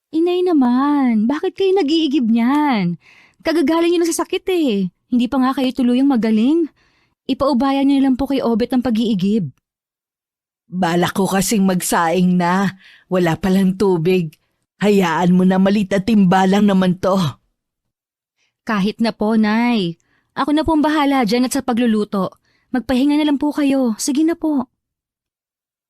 Inay naman, bakit kayo nag-iigib niyan? Kagagaling niyo lang sa sakit eh. Hindi pa nga kayo tuluyang magaling. Ipaubayan niyo lang po kay Obet ang pag-iigib. Balak ko kasing magsaing na. Wala palang tubig. Hayaan mo na malit at timbalang naman to. Kahit na po, Nay. Ako na po ang bahala dyan at sa pagluluto. Magpahinga na lang po kayo. Sige na po.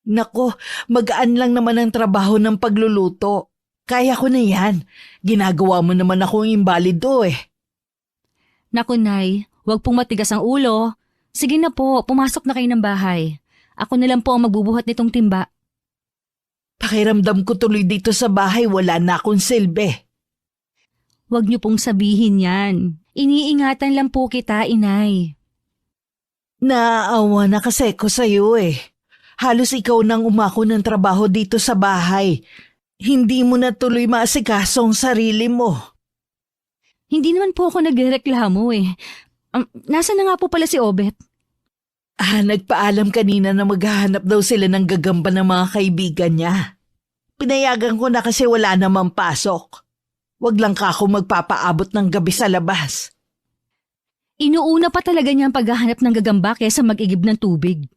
Nako, magaan lang naman ang trabaho ng pagluluto. Kaya ko na yan. Ginagawa mo naman akong imbalido eh. Naku, Nay. Huwag pong matigas ang ulo. Sige na po, pumasok na kayo ng bahay. Ako na lang po ang magbubuhat nitong timba. Pakiramdam ko tuloy dito sa bahay wala na akong silbi. Huwag niyo pong sabihin yan. Iniingatan lang po kita, Inay. Naaawa na kasi ko sa'yo eh. Halos ikaw nang umako ng trabaho dito sa bahay. Hindi mo na tuloy maasikaso ang sarili mo. Hindi naman po ako nagreklamo eh. Nasaan na nga po pala si Obet? Nagpaalam kanina na maghahanap daw sila ng gagamba ng mga kaibigan niya. Pinayagan ko na kasi wala namang pasok. Wag lang ka ako magpapaabot ng gabi sa labas. Inuuna pa talaga niya ang paghahanap ng gagamba kaysa mag-igib ng tubig.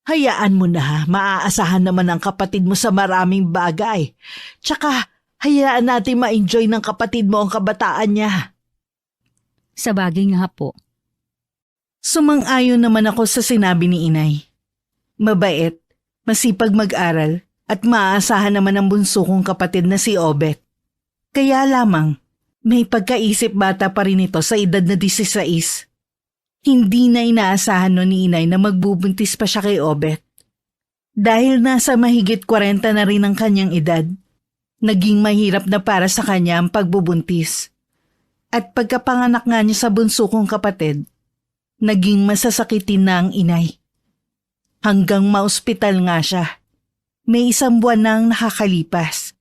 Hayaan mo na, maaasahan naman ang kapatid mo sa maraming bagay. Tsaka, hayaan natin ma-enjoy ng kapatid mo ang kabataan niya. Sa bagay nga po. Sumang-ayon naman ako sa sinabi ni Inay. Mabait, masipag mag-aral, at maaasahan naman ang bunso kong kapatid na si Obet. Kaya lamang, may pagkaisip bata pa rin ito sa edad na 16. Hindi na inaasahan no ni Inay na magbubuntis pa siya kay Obet. Dahil nasa mahigit 40 na rin ang kanyang edad, naging mahirap na para sa kanya ang pagbubuntis. At pagkapanganak nga niya sa bunso kong kapatid, naging masasakitin na ang inay. Hanggang maospital nga siya. May 1 buwan nang nakakalipas.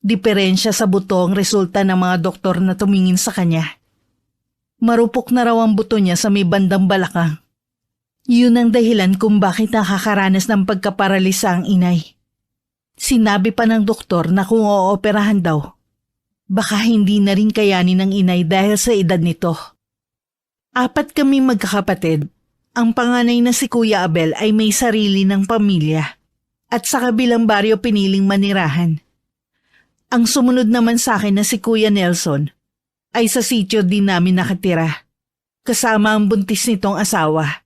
Diferensya sa buto ang resulta ng mga doktor na tumingin sa kanya. Marupok na raw ang buto niya sa may bandang balakang. Yun ang dahilan kung bakit nakakaranas ng pagkaparalisa ang inay. Sinabi pa ng doktor na kung ooperahan daw, baka hindi na rin kayanin ng inay dahil sa edad nito. 4 kami magkakapatid. Ang panganay na si Kuya Abel ay may sarili ng pamilya at sa kabilang baryo piniling manirahan. Ang sumunod naman sa akin na si Kuya Nelson ay sa sityo din namin nakatira, kasama ang buntis nitong asawa.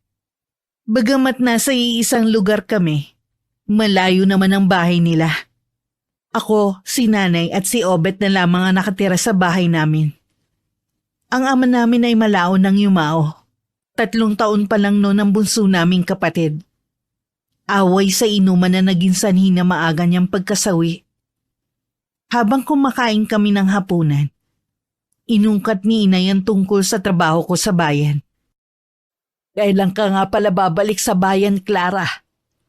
Bagamat nasa iisang lugar kami, malayo naman ang bahay nila. Ako, si Nanay at si Obet na lamang ang nakatira sa bahay namin. Ang ama namin ay malaon ng yumao. 3 taon pa lang noon ang bunso naming kapatid. Away sa inuman na naging sanhi na maaga niyang pagkasawi. Habang kumakain kami ng hapunan, inungkat ni Inay ang tungkol sa trabaho ko sa bayan. Kailan ka nga pala babalik sa bayan, Clara?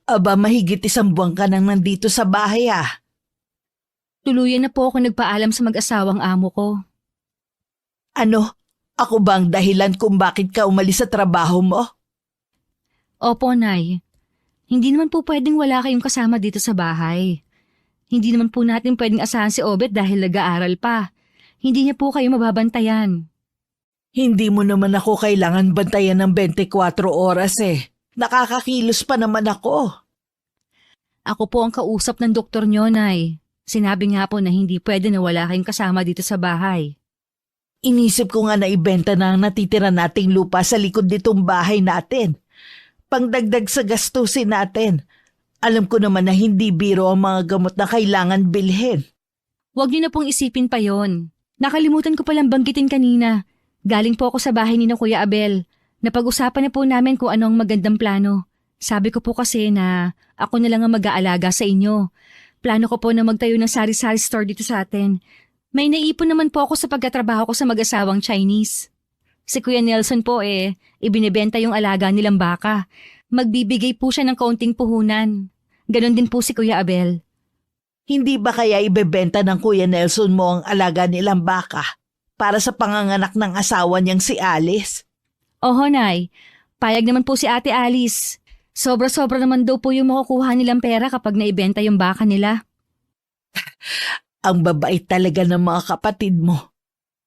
Aba, mahigit 1 buwan ka nang nandito sa bahay ah. Tuluyan na po ako nagpaalam sa mag-asawang amo ko. Ano? Ako ba ang dahilan kung bakit ka umalis sa trabaho mo? Opo, Nay. Hindi naman po pwedeng wala kayong kasama dito sa bahay. Hindi naman po natin pwedeng asahan si Obet dahil nag-aaral pa. Hindi niya po kayo mababantayan. Hindi mo naman ako kailangan bantayan ng 24 oras eh. Nakakakilos pa naman ako. Ako po ang kausap ng doktor niyo, Nay. Sinabi nga po na hindi pwede na wala kayong kasama dito sa bahay. Inisip ko nga na ibenta na ang natitira nating lupa sa likod nitong bahay natin. Pangdagdag sa gastusin natin. Alam ko naman na hindi biro ang mga gamot na kailangan bilhin. Huwag niyo na pong isipin pa yon. Nakalimutan ko palang banggitin kanina. Galing po ako sa bahay ni na Kuya Abel. Napag-usapan na po namin kung ano ang magandang plano. Sabi ko po kasi na ako na lang ang mag-aalaga sa inyo. Plano ko po na magtayo ng sari-sari store dito sa atin. May naipon naman po ako sa pagkatrabaho ko sa mag-asawang Chinese. Si Kuya Nelson po ibinebenta yung alaga nilang baka. Magbibigay po siya ng kaunting puhunan. Ganon din po si Kuya Abel. Hindi ba kaya ibebenta ng Kuya Nelson mo ang alaga nilang baka para sa panganganak ng asawa niyang si Alice? Oho, Nay. Payag naman po si Ate Alice. Sobra-sobra naman daw po yung makukuha nilang pera kapag naibenta yung baka nila. Ang babait talaga ng mga kapatid mo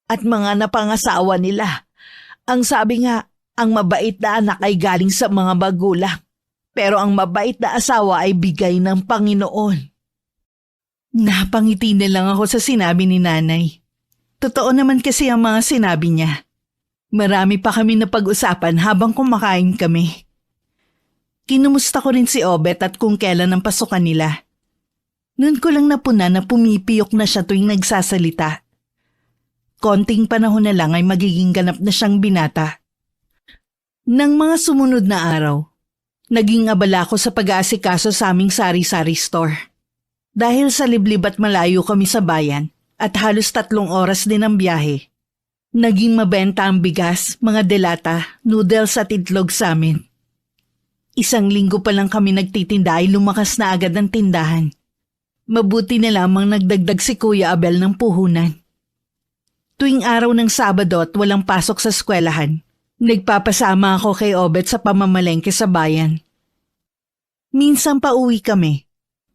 at mga napangasawa nila. Ang sabi nga, ang mabait na anak ay galing sa mga magulang. Pero ang mabait na asawa ay bigay ng Panginoon. Napangiti na lang ako sa sinabi ni nanay. Totoo naman kasi ang mga sinabi niya. Marami pa kami na pag-usapan habang kumakain kami. Kinumusta ko rin si Obet at kung kailan ang pasukan nila. Noon ko lang napuna na pumipiyok na siya tuwing nagsasalita. Konting panahon na lang ay magiging ganap na siyang binata. Nang mga sumunod na araw, naging abala ko sa pag-aasikaso sa aming sari-sari store. Dahil sa liblib at malayo kami sa bayan at halos 3 oras din ang biyahe, naging mabenta ang bigas, mga delata, noodles at itlog sa amin. 1 linggo pa lang kami nagtitinda ay lumakas na agad ang tindahan. Mabuti na lamang nagdagdag si Kuya Abel ng puhunan. Tuwing araw ng Sabado at walang pasok sa eskwelahan, nagpapasama ako kay Obet sa pamamalengke sa bayan. Minsan pa uwi kami.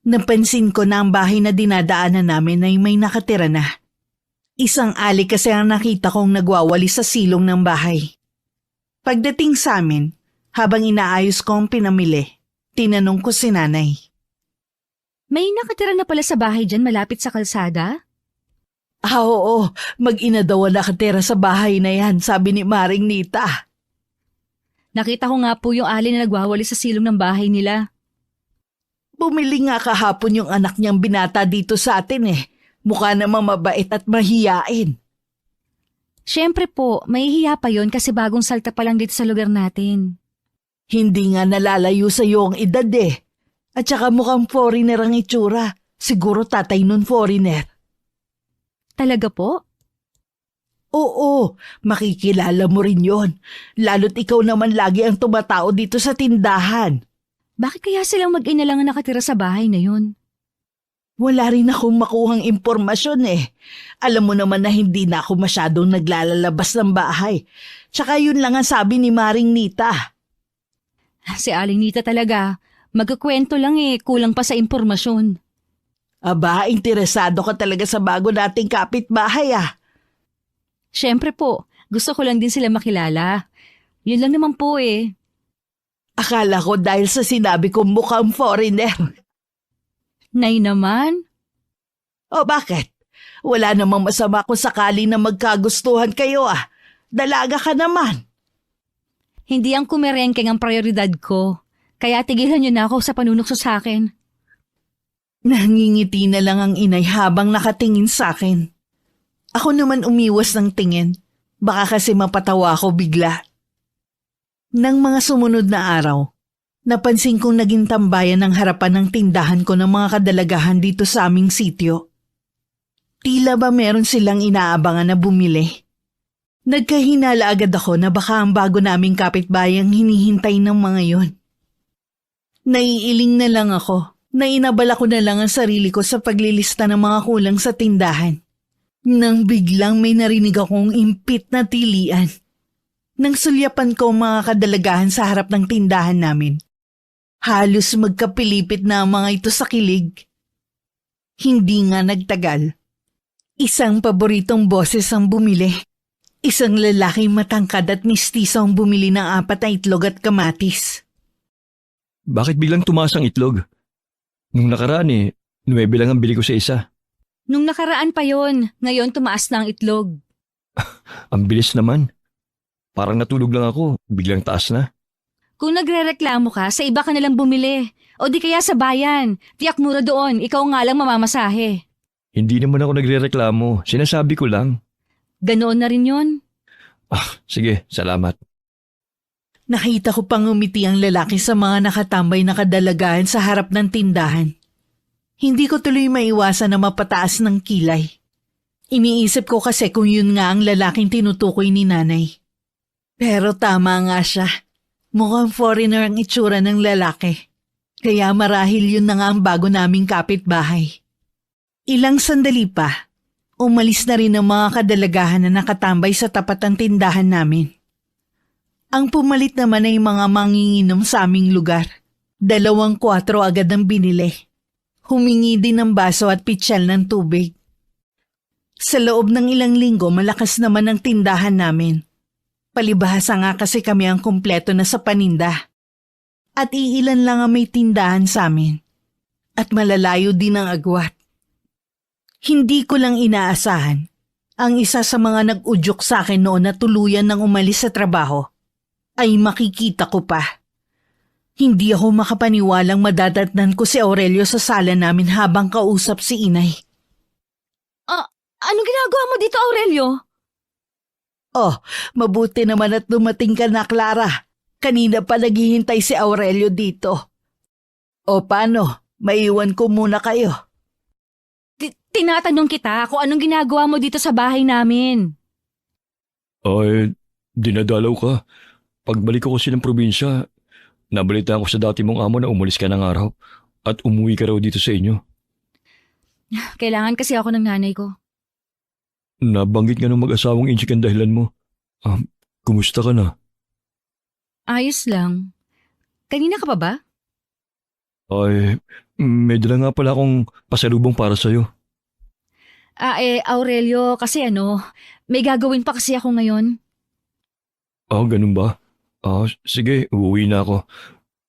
Napansin ko na ang bahay na dinadaanan namin ay may nakatira na. Isang ali kasi ang nakita kong nagwawali sa silong ng bahay. Pagdating sa amin, habang inaayos ko ang pinamili, tinanong ko si nanay. May nakatira na pala sa bahay dyan malapit sa kalsada? Oo, mag-ina daw ang nakatira sa bahay na yan, sabi ni Maring Nita. Nakita ko nga po yung ali na nagwawali sa silong ng bahay nila. Bumili nga kahapon yung anak niyang binata dito sa atin eh. Mukha namang mabait at mahiyain. Siyempre po, mahihiya pa yon kasi bagong salta pa lang dito sa lugar natin. Hindi nga nalalayo sa iyo ang edad eh. At saka mukhang foreigner ang itsura. Siguro tatay nun foreigner. Talaga po? Oo, makikilala mo rin yon. Lalo't ikaw naman lagi ang tumatao dito sa tindahan. Bakit kaya silang mag-ina lang ang nakatira sa bahay na yun? Wala rin akong makuhang impormasyon eh. Alam mo naman na hindi na ako masyadong naglalalabas ng bahay. Tsaka yun lang ang sabi ni Maring Nita. Si Aling Nita talaga. Magkukwento lang eh, kulang pa sa impormasyon. Aba, interesado ka talaga sa bago nating kapitbahay ah. Siyempre po, gusto ko lang din sila makilala. Yun lang naman po eh. Akala ko dahil sa sinabi kong mukhang foreigner. Nay naman? O bakit? Wala namang masama kung sakali na magkagustuhan kayo ah. Dalaga ka naman. Hindi ang kumerengkeng ang prioridad ko. Kaya tigilan niyo na ako sa panunukso sa akin. Nangingiti na lang ang inay habang nakatingin sa akin. Ako naman umiwas ng tingin. Baka kasi mapatawa ako bigla. Nang mga sumunod na araw, napansin kong naging tambayan ang harapan ng tindahan ko ng mga kadalagahan dito sa aming sitio. Tila ba meron silang inaabangan na bumili? Nagkahinala agad ako na baka ang bago naming kapitbayang hinihintay ng mga yon. Naiiling na lang ako na inabala ko na lang ang sarili ko sa paglilista ng mga kulang sa tindahan. Nang biglang may narinig akong impit na tilian. Nang sulyapan ko ang mga kadalagahan sa harap ng tindahan namin, halos magkapilipit na ang mga ito sa kilig. Hindi nga nagtagal. Isang paboritong boses ang bumili. Isang lalaking matangkad at mistiso ang bumili ng 4 na itlog at kamatis. Bakit biglang tumaas ang itlog? Nung nakaraan 9 lang ang bili ko sa isa. Nung nakaraan pa yon, ngayon tumaas na ang itlog. Ang bilis naman. Parang natulog lang ako, biglang taas na. Kung nagrereklamo ka, sa iba ka nalang bumili. O di kaya sa bayan. Tiyak mura doon, ikaw nga lang mamamasahe. Hindi naman ako nagrereklamo, sinasabi ko lang. Ganoon na rin yon. Sige, salamat. Nakita ko pang umiti ang lalaki sa mga nakatambay na kadalagahan sa harap ng tindahan. Hindi ko tuloy maiwasan na mapataas ng kilay. Iniisip ko kasi kung yun nga ang lalaking tinutukoy ni nanay. Pero tama nga siya. Mukhang foreigner ang itsura ng lalaki. Kaya marahil yun na nga ang bago naming kapitbahay. Ilang sandali pa, umalis na rin ang mga kadalagahan na nakatambay sa tapat ng tindahan namin. Ang pumalit naman ay mga manginginom sa aming lugar. 2 4 agad ang binili. Humingi din ng baso at pitsyal ng tubig. Sa loob ng ilang linggo, malakas naman ang tindahan namin. Palibhasa nga kasi kami ang kumpleto na sa paninda. At iilan lang ang may tindahan sa amin. At malalayo din ang agwat. Hindi ko lang inaasahan. Ang isa sa mga nag-udyok sa akin noon na tuluyan ng umalis sa trabaho ay makikita ko pa. Hindi ako makapaniwalang madadatnan ko si Aurelio sa sala namin habang kausap si inay. Anong ginagawa mo dito, Aurelio? Oh, mabuti naman at dumating ka na, Clara. Kanina pa naghihintay si Aurelio dito. O paano? Maiwan ko muna kayo. Tinatanong kita kung anong ginagawa mo dito sa bahay namin. Ay, dinadalaw ka. Pagbalik ko kasi ng probinsya, nabalitaan ko sa dati mong amo na umalis ka ng araw at umuwi ka raw dito sa inyo. Kailangan kasi ako ng nanay ko. Nabanggit nga ng mag-asawang Inchik ang dahilan mo. Kumusta ka na? Ayos lang. Kanina ka pa ba? Ay, may dala nga pala akong pasalubong para sa'yo. Aurelio, kasi may gagawin pa kasi ako ngayon. Ganun ba? Sige, uuwi na ako.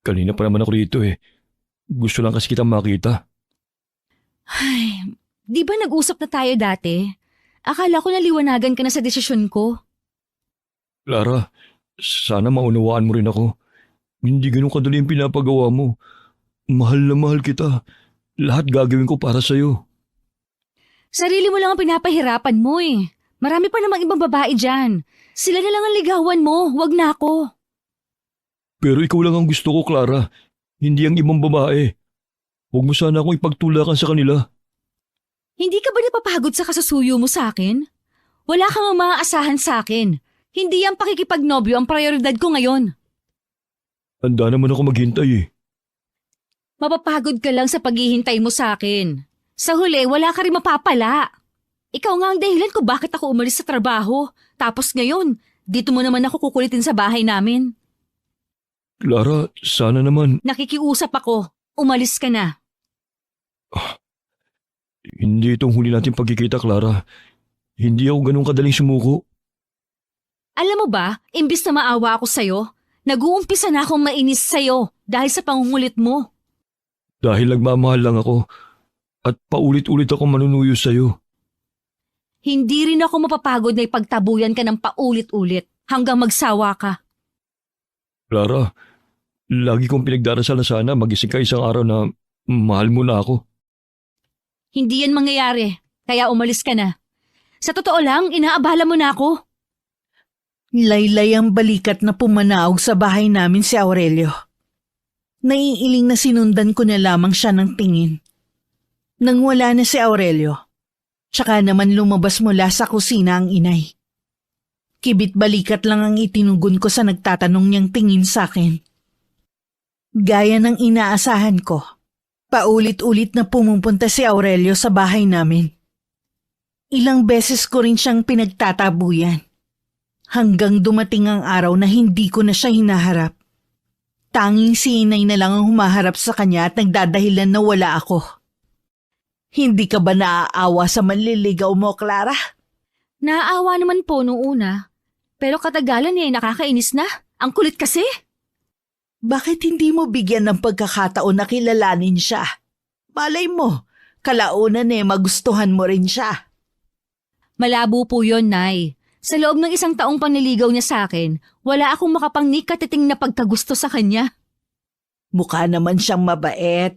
Kanina pa naman ako rito eh. Gusto lang kasi kitang makita. Ay, di ba nag-usap na tayo dati? Akala ko naliwanagan ka na sa desisyon ko. Clara, sana maunawaan mo rin ako. Hindi ganun kadali yung pinapagawa mo. Mahal na mahal kita. Lahat gagawin ko para sa'yo. Sarili mo lang ang pinapahirapan mo eh. Marami pa namang ibang babae dyan. Sila na lang ang ligawan mo, wag na ako. Pero ikaw lang ang gusto ko, Clara. Hindi ang ibang babae. Huwag mo sana akong ipagtulakan sa kanila. Hindi ka ba napapagod sa kasasuyo mo sa akin? Wala kang maaasahan sa akin. Hindi ang pakikipagnobyo ang prioridad ko ngayon. Handa naman ako maghintay eh. Mapapagod ka lang sa paghihintay mo sa akin. Sa huli, wala ka rin mapapala. Ikaw nga ang dahilan ko bakit ako umalis sa trabaho. Tapos ngayon, dito mo naman ako kukulitin sa bahay namin. Clara, sana naman. Nakikiusap ako. Umalis ka na. Hindi itong huli natin pagkikita, Clara. Hindi ako ganun kadaling sumuko. Alam mo ba, imbis na maawa ako sa'yo, nag-uumpisa na akong mainis sa'yo dahil sa pangungulit mo. Dahil nagmamahal lang ako at paulit-ulit ako manunuyo sa'yo. Hindi rin ako mapapagod na ipagtabuyan ka ng paulit-ulit hanggang magsawa ka. Clara, lagi kong pinagdarasal na sana magising ka isang araw na mahal mo na ako. Hindi yan mangyayari, kaya umalis ka na. Sa totoo lang, inaabala mo na ako. Laylay ang balikat na pumanaog sa bahay namin si Aurelio. Naiiling na sinundan ko na lamang siya ng tingin. Nang wala na si Aurelio, tsaka naman lumabas mula sa kusina ang inay. Kibit-balikat lang ang itinugon ko sa nagtatanong niyang tingin sa akin. Gaya ng inaasahan ko, paulit-ulit na pumupunta si Aurelio sa bahay namin. Ilang beses ko rin siyang pinagtatabuyan. Hanggang dumating ang araw na hindi ko na siya hinaharap. Tanging si inay na lang ang humaharap sa kanya at nagdadahilan na wala ako. Hindi ka ba naaawa sa manliligaw mo, Clara? Naaawa naman po noong una. Pero katagalan nakakainis na. Ang kulit kasi. Bakit hindi mo bigyan ng pagkakataon na kilalanin siya? Malay mo, kalaunan magustuhan mo rin siya. Malabo po yon, Nay. Sa loob ng 1 taong panliligaw niya sa akin, wala akong makapangnikatiting na pagkagusto sa kanya. Mukha naman siyang mabait.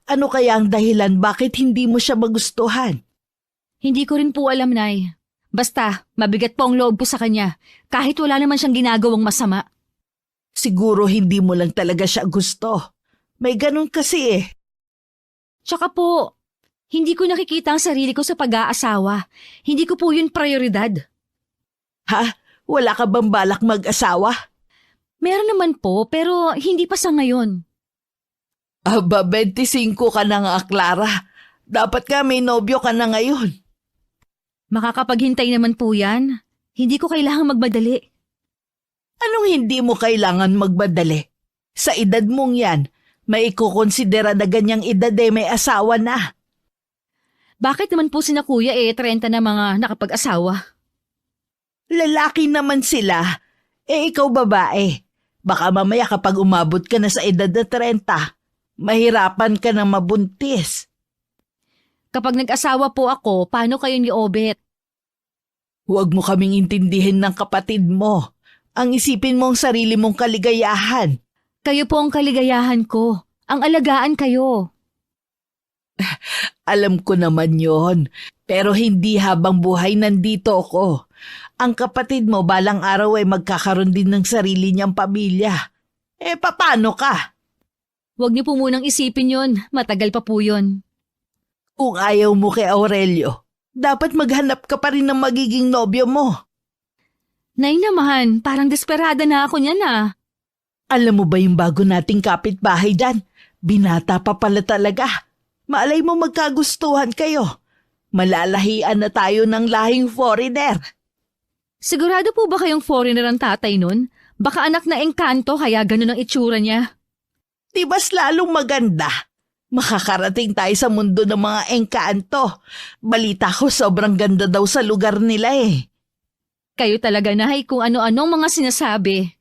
Ano kaya ang dahilan bakit hindi mo siya magustuhan? Hindi ko rin po alam, Nay. Basta, mabigat po ang loob ko sa kanya, kahit wala naman siyang ginagawang masama. Siguro hindi mo lang talaga siya gusto. May ganun kasi eh. Tsaka po, hindi ko nakikita ang sarili ko sa pag-aasawa. Hindi ko po yun prioridad. Ha? Wala ka bang balak mag-asawa? Meron naman po, pero hindi pa sa ngayon. Aba, 25 ka na nga, Clara. Dapat ka may nobyo ka na ngayon. Makakapaghintay naman po yan. Hindi ko kailangang magmadali. Anong hindi mo kailangan magbadali? Sa edad mong yan, may ikukonsidera na ganyang edad may asawa na. Bakit naman po sina kuya 30 na mga nakapag-asawa? Lalaki naman sila. Ikaw babae. Baka mamaya kapag umabot ka na sa edad na 30, mahirapan ka na mabuntis. Kapag nag-asawa po ako, paano kayo ni Obet? Huwag mo kaming intindihin ng kapatid mo. Ang isipin mo ang sarili mong kaligayahan. Kayo po ang kaligayahan ko. Ang alagaan kayo. Alam ko naman yon. Pero hindi habang buhay nandito ako. Ang kapatid mo balang araw ay magkakaroon din ng sarili niyang pamilya. Paano ka? Huwag niyo po munang isipin yon. Matagal pa po yon. Kung ayaw mo kay Aurelio, dapat maghanap ka pa rin ng magiging nobyo mo. Nay naman, parang desperada na ako niyan ah. Alam mo ba yung bago nating kapitbahay dyan? Binata pa pala talaga. Malay mo magkagustuhan kayo. Malalahian na tayo ng lahing foreigner. Sigurado po ba kayong foreigner ang tatay nun? Baka anak na engkanto kaya ganun ang itsura niya. Di ba's lalong maganda? Makakarating tayo sa mundo ng mga engkanto. Balita ko sobrang ganda daw sa lugar nila eh. Kayo talaga nahay kung ano-anong mga sinasabi.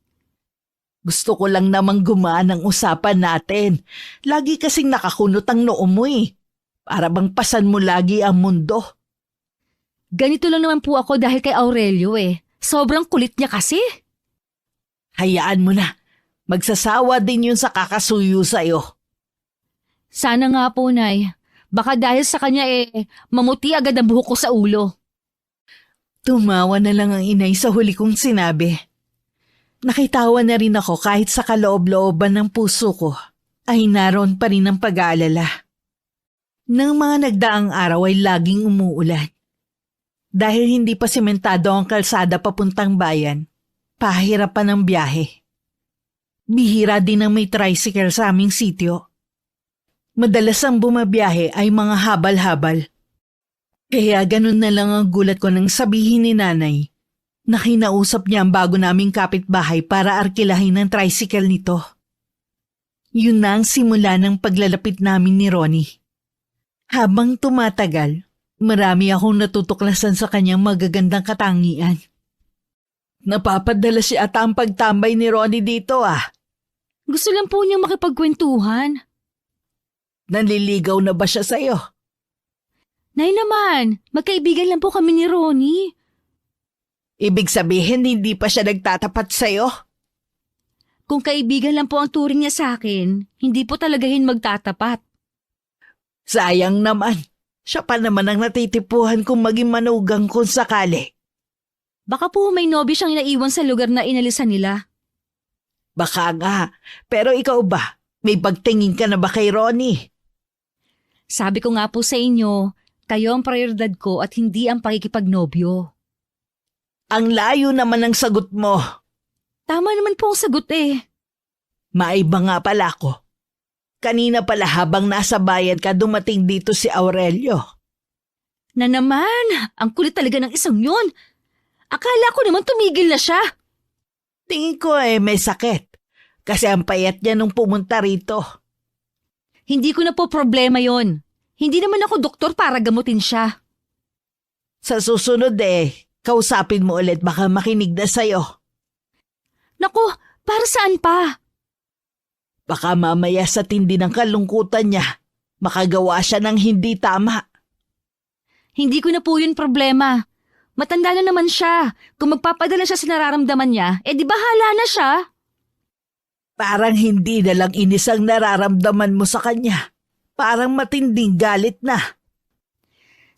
Gusto ko lang namang gumaan ang usapan natin. Lagi kasing nakakunot ang noo mo eh. Para bang pasan mo lagi ang mundo. Ganito lang naman po ako dahil kay Aurelio eh. Sobrang kulit niya kasi. Hayaan mo na. Magsasawa din yun sa kakasuyo sa'yo. Sana nga po, Nay. Baka dahil sa kanya mamuti agad ang buhok ko sa ulo. Tumawa na lang ang inay sa huli kong sinabi. Nakitawa na rin ako kahit sa kaloob-looban ng puso ko ay naroon pa rin ang pag-aalala. Nang mga nagdaang araw ay laging umuulan. Dahil hindi pa sementado ang kalsada papuntang bayan, pahirapan ang biyahe. Bihira din ang may tricycle sa aming sitio. Madalas ang bumabiyahe ay mga habal-habal. Kaya ganun na lang ang gulat ko nang sabihin ni nanay na kinausap niya ang bago naming kapitbahay para arkilahin ang tricycle nito. Yun na ang simula ng paglalapit namin ni Ronnie. Habang tumatagal, marami akong natutuklasan sa kanyang magagandang katangian. Napapadala siya ata ang pagtambay ni Ronnie dito ah. Gusto lang po niyang makipagkwentuhan. Nanliligaw na ba siya sa'yo? Nay naman, magkaibigan lang po kami ni Ronnie. Ibig sabihin hindi pa siya nagtatapat sa'yo? Kung kaibigan lang po ang turing niya sa akin, hindi po talagahin magtatapat. Sayang naman. Siya pa naman ang natitipuhan kung maging manugang kung sakali. Baka po may nobyo siyang naiwan sa lugar na inalisan nila. Baka nga. Pero ikaw ba? May pagtingin ka na ba kay Ronnie? Sabi ko nga po sa inyo, kayo ang prioridad ko at hindi ang pakikipagnobyo. Ang layo naman ng sagot mo. Tama naman po ang sagot eh. Maiba nga pala ako. Kanina pala habang nasa bayan ka dumating dito si Aurelio. Na naman, ang kulit talaga ng isang yun. Akala ko naman tumigil na siya. Tingin ko may sakit. Kasi ang payat niya nung pumunta rito. Hindi ko na po problema yon. Hindi naman ako doktor para gamutin siya. Sa susunod kausapin mo ulit baka makinig na sa'yo. Naku, para saan pa? Baka mamaya sa tindi ng kalungkutan niya, makagawa siya ng hindi tama. Hindi ko na po yun problema. Matanda na naman siya. Kung magpapadala siya sa nararamdaman niya, di bahala na siya. Parang hindi na lang inis ang nararamdaman mo sa kanya. Parang matinding galit na.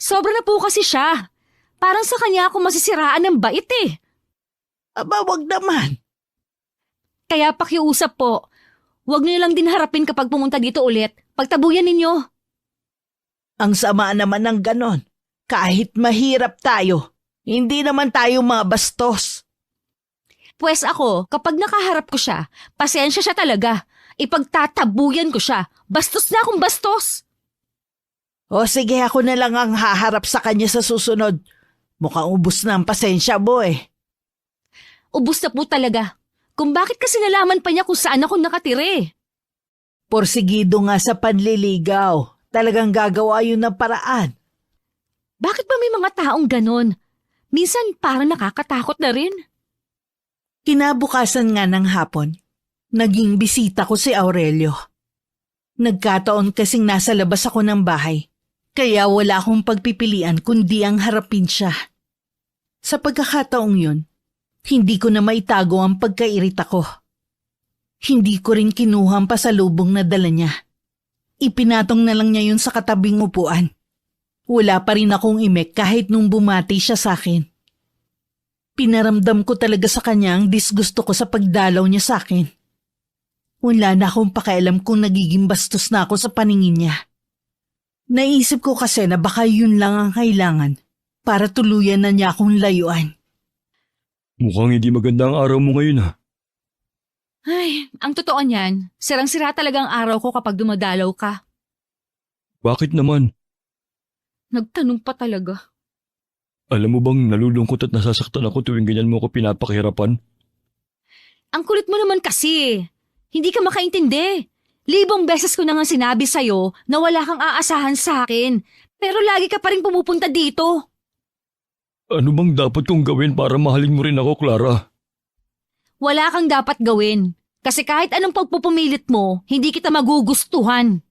Sobra na po kasi siya. Parang sa kanya ako masisiraan ng bait eh. Aba, wag naman. Kaya pakiusap po, huwag niyo lang din harapin kapag pumunta dito ulit. Pagtabuyan ninyo. Ang sama naman ng ganon. Kahit mahirap tayo, hindi naman tayo mga bastos. Pwes ako, kapag nakaharap ko siya, pasensya siya talaga. Ipagtatabuyan ko siya. Bastos na akong bastos. O sige, ako na lang ang haharap sa kanya sa susunod. Mukhang ubos na ang pasensya mo Ubus na po talaga. Kung bakit kasi nalaman pa niya kung saan ako nakatire. Porsigido nga sa panliligaw. Talagang gagawa yun ng paraan. Bakit ba may mga taong ganon? Minsan parang nakakatakot na rin. Kinabukasan nga ng hapon, naging bisita ko si Aurelio. Nagkataon kasing nasa labas ako ng bahay, kaya wala akong pagpipilian kundi ang harapin siya. Sa pagkakataong yun, hindi ko na maitago ang pagkairita ko. Hindi ko rin kinuha ang pasalubong na dala niya. Ipinatong na lang niya yun sa katabing upuan. Wala pa rin akong imek kahit nung bumati siya sa akin. Pinaramdam ko talaga sa kanya ang disgusto ko sa pagdalaw niya sa akin. Wala na akong pakialam kung nagiging bastos na ako sa paningin niya. Naisip ko kasi na baka yun lang ang kailangan para tuluyan na niya akong layuan. Mukhang hindi maganda ang araw mo ngayon ha. Ay, ang totoo niyan, sirang-sira talaga ang araw ko kapag dumadalaw ka. Bakit naman? Nagtanong pa talaga. Alam mo bang nalulungkot at nasasaktan ako tuwing ganyan mo ako pinapakihirapan? Ang kulit mo naman kasi. Hindi ka makaintindi. Libong beses ko na nga sinabi sa'yo na wala kang aasahan sa akin. Pero lagi ka pa rin pumupunta dito. Ano bang dapat kong gawin para mahalin mo rin ako, Clara? Wala kang dapat gawin. Kasi kahit anong pagpupumilit mo, hindi kita magugustuhan.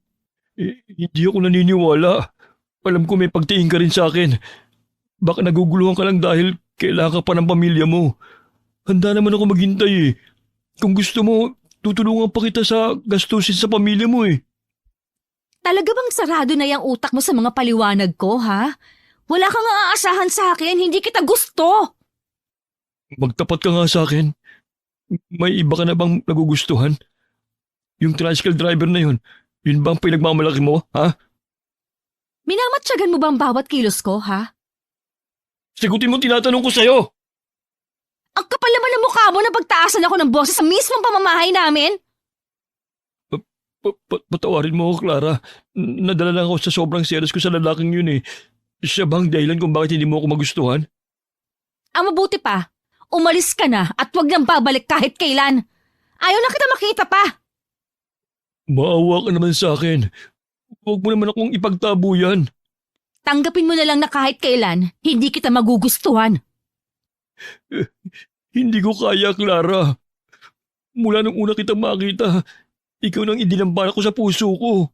Hindi ako naniniwala. Alam ko may pagtingin ka rin sa akin. Baka naguguluhan ka lang dahil kailangan ka pa ng pamilya mo. Handa naman ako maghintay eh. Kung gusto mo, tutulungan pa kita sa gastusin sa pamilya mo eh. Talaga bang sarado na yung utak mo sa mga paliwanag ko, ha? Wala kang aasahan sa akin, hindi kita gusto. Magtapat ka nga sa akin. May iba ka na bang nagugustuhan? Yung tricycle driver na yun ba ang pinagmamalaki mo, ha? Minamatsagan mo ba ang bawat kilos ko, ha? Sagutin mo tinatanong ko sa'yo! Ang kapal naman ng mukha mo na pagtaasan ako ng boses sa mismong pamamahay namin. Patawarin mo ako, Clara. Nadala lang ako sa sobrang selos ko sa lalaking yun eh. Siya bang dahilan kung bakit hindi mo ako magustuhan? Ang mabuti pa, umalis ka na at wag nang babalik kahit kailan. Ayaw na kita makita pa. Maawa ka naman sa akin. Huwag mo naman akong ipagtabo yan. Tanggapin mo na lang na kahit kailan, hindi kita magugustuhan. Hindi ko kaya, Clara. Mula nung una kitang makita, ikaw nang idinambala ko sa puso ko.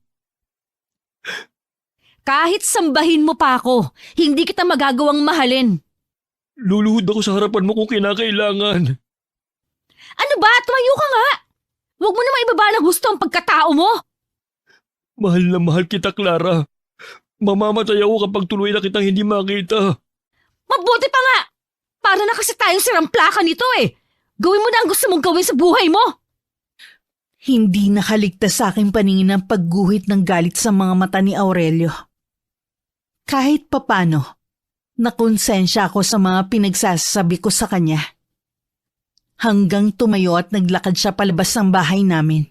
Kahit sambahin mo pa ako, hindi kita magagawang mahalin. Luluhod ako sa harapan mo kung kinakailangan. Ano ba? Tumayo ka nga! Huwag mo na maibaba ng gusto ang pagkatao mo. Mahal na mahal kita, Clara. Mamamatay ako kapag tuloy na kitang hindi makita. Mabuti pa nga! Para na kasi tayong siramplaka nito eh. Gawin mo na ang gusto mong gawin sa buhay mo. Hindi nakaligtas sa aking paningin ang pagguhit ng galit sa mga mata ni Aurelio. Kahit papano, nakonsensya ako sa mga pinagsasabi ko sa kanya. Hanggang tumayo at naglakad siya palabas ng bahay namin.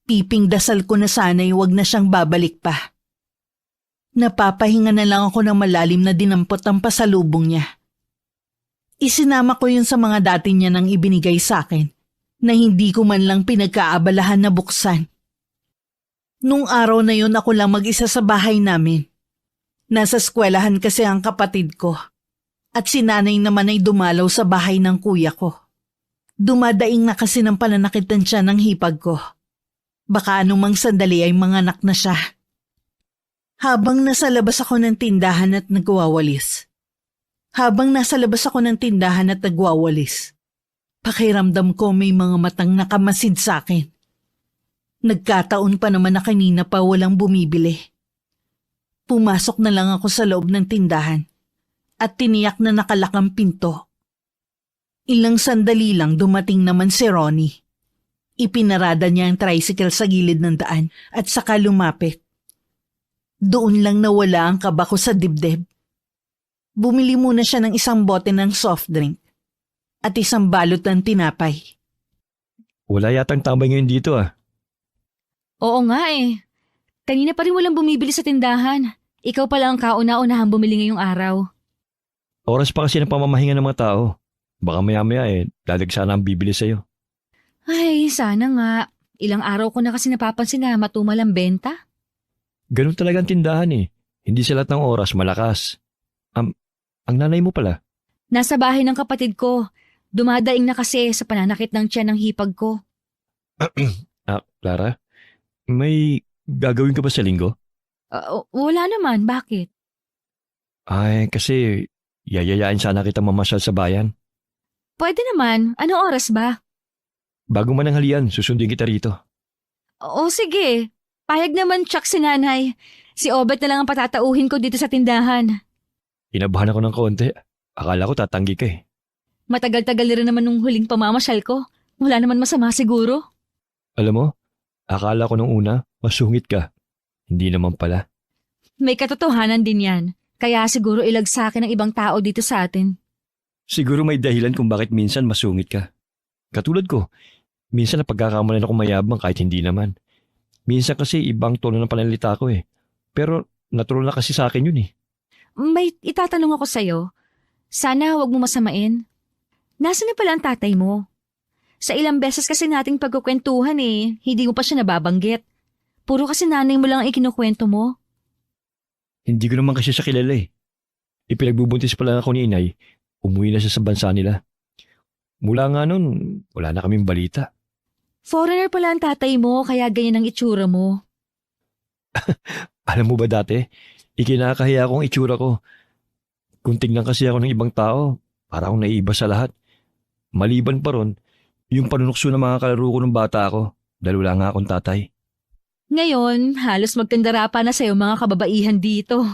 Piping dasal ko na sana'y wag na siyang babalik pa. Napapahinga na lang ako ng malalim na dinampot ang pasalubong niya. Isinama ko yun sa mga dati niya nang ibinigay sa akin na hindi ko man lang pinagkaabalahan na buksan. Nung araw na yun ako lang mag-isa sa bahay namin. Nasa eskwelahan kasi ang kapatid ko at si nanay naman ay dumalaw sa bahay ng kuya ko. Dumadaing na kasi ng pananakitan siya ng hipag ko. Baka anumang sandali ay manganak na siya. Habang nasa labas ako ng tindahan at nagwawalis. Pakiramdam ko may mga matang nakamasid sa akin. Nagkataon pa naman na kanina pa walang bumibili. Pumasok na lang ako sa loob ng tindahan at tiniyak na nakalakang pinto. Ilang sandali lang dumating naman si Ronnie. Ipinarada niya ang tricycle sa gilid ng daan at saka lumapit. Doon lang nawala ang kaba ko sa dibdib. Bumili muna siya ng isang bote ng soft drink at isang balot ng tinapay. Wala yatang tambay ngayon dito ah. Oo nga eh. Kanina pa rin walang bumibili sa tindahan. Ikaw pala ang kauna-unahang bumili ngayong araw. Oras pa kasi ng pamamahinga ng mga tao. Baka maya-maya dadagsa na ang bibili sa'yo. Ay, sana nga. Ilang araw ko na kasi napapansin na matumal ang benta. Ganun talaga ang tindahan eh. Hindi sa lahat ng oras malakas. Ang nanay mo pala, Nasa bahay ng kapatid ko. Dumadaing na kasi sa pananakit ng tiyan ng hipag ko. Clara, may gagawin ka ba sa linggo? Wala naman, bakit? Ay, kasi yayayain sana kita mamasyal sa bayan. Pwede naman, anong oras ba? Bago mananghalian, susundin kita rito. Oo, sige. Payag naman tsak si nanay. Si Obet na lang ang patatauhin ko dito sa tindahan. Inabahan ako ng konti. Akala ko tatanggi ka eh. Matagal-tagal na rin naman nung huling pamamasyal ko. Wala naman masama siguro. Alam mo, akala ko nung una, masungit ka. Hindi naman pala. May katotohanan din yan. Kaya siguro ilagsakin ng ibang tao dito sa atin. Siguro may dahilan kung bakit minsan masungit ka. Katulad ko, minsan napagkakamalan ako mayabang kahit hindi naman. Minsan kasi ibang tono ng pananalita ko eh. Pero natural na kasi sa akin yun eh. May itatanong ako sa'yo. Sana huwag mo masamain. Nasaan na pala ang tatay mo? Sa ilang beses kasi nating pagkukwentuhan eh, hindi mo pa siya nababanggit. Puro kasi nanay mo lang ang ikinukwento mo. Hindi ko naman kasi siya kilala eh. Ipinagbubuntis pa lang ako ni inay, umuwi na siya sa bansa nila. Mula nga nun, wala na kaming balita. Foreigner pala ang tatay mo, kaya ganyan ang itsura mo. Alam mo ba dati, ikinakahiya akong itsura ko. Kung tingnan kasi ako ng ibang tao, para akong naiiba sa lahat. Maliban pa ron, yung panunukso ng mga kalaro ko ng bata ako, dahil wala nga akong tatay. Ngayon, halos magkandara pa na sa'yo mga kababaihan dito.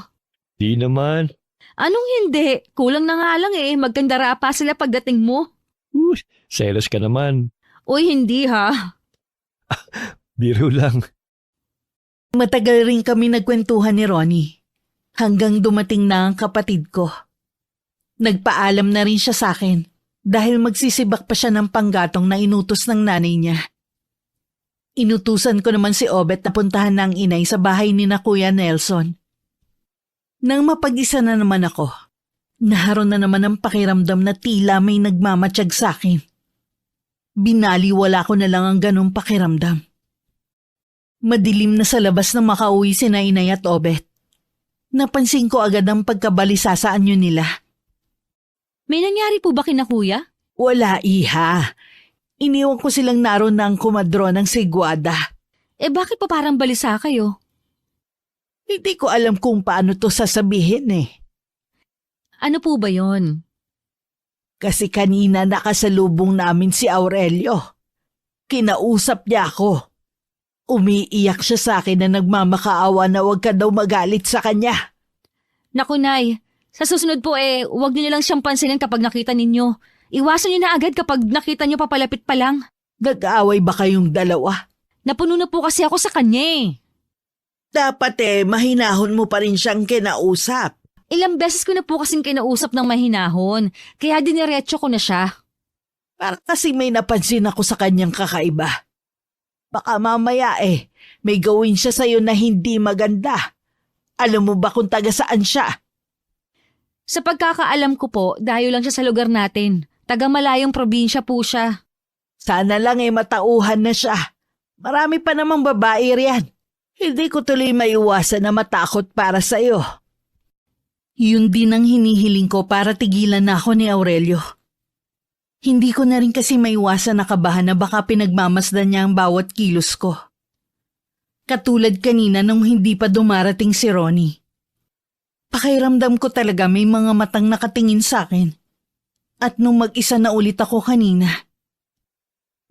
Di naman. Anong hindi? Kulang na nga lang eh, magkandara pa sila pagdating mo. Selos ka naman. Uy, hindi ha. Biro lang. Matagal rin kami nagkwentuhan ni Ronnie. Hanggang dumating na ang kapatid ko. Nagpaalam na rin siya sa akin dahil magsisibak pa siya ng panggatong na inutos ng nanay niya. Inutusan ko naman si Obet na puntahan ng inay sa bahay ni na Kuya Nelson. Nang mapag-isa na naman ako, naharon na naman ang pakiramdam na tila may nagmamatsyag sa akin. Binaliwala ko na lang ang ganong pakiramdam. Madilim na sa labas nang makauwi si na inay at Obet. Napansin ko agad ang pagkabalisa sa anyo nila. May nangyari po ba kina kuya? Wala, iha. Iniwan ko silang naroon ng kumadro ng Siguada. Bakit pa parang balisa kayo? Hindi ko alam kung paano to sasabihin eh. Ano po ba yon? Kasi kanina nakasalubong namin si Aurelio. Kinausap niya ako. Umiiyak siya sa akin na nagmamakaawa na huwag ka daw magalit sa kanya. Naku nay, sa susunod po huwag niyo lang siyang pansinin kapag nakita ninyo. Iwasan niyo na agad kapag nakita niyo papalapit pa lang. Nag-aaway ba kayong dalawa? Napuno na po kasi ako sa kanya eh. Dapat mahinahon mo pa rin siyang kinausap. Ilang beses ko na po kasing kinausap ng mahinahon, kaya diniretso ko na siya. Para kasi may napansin ako sa kanyang kakaiba. Baka mamaya may gawin siya sa'yo na hindi maganda. Alam mo ba kung taga saan siya? Sa pagkakaalam ko po, dayo lang siya sa lugar natin. Taga malayong probinsya po siya. Sana lang matauhan na siya. Marami pa namang babae riyan. Hindi ko tuloy maiwasan na matakot para sa'yo. Yun din ang hinihiling ko para tigilan na ako ni Aurelio. Hindi ko na rin kasi maiwasan na kabahan na baka pinagmamasdan niya ang bawat kilos ko. Katulad kanina nung hindi pa dumarating si Ronnie. Pakiramdam ko talaga may mga matang nakatingin sa akin. At nung mag-isa na ulit ako kanina,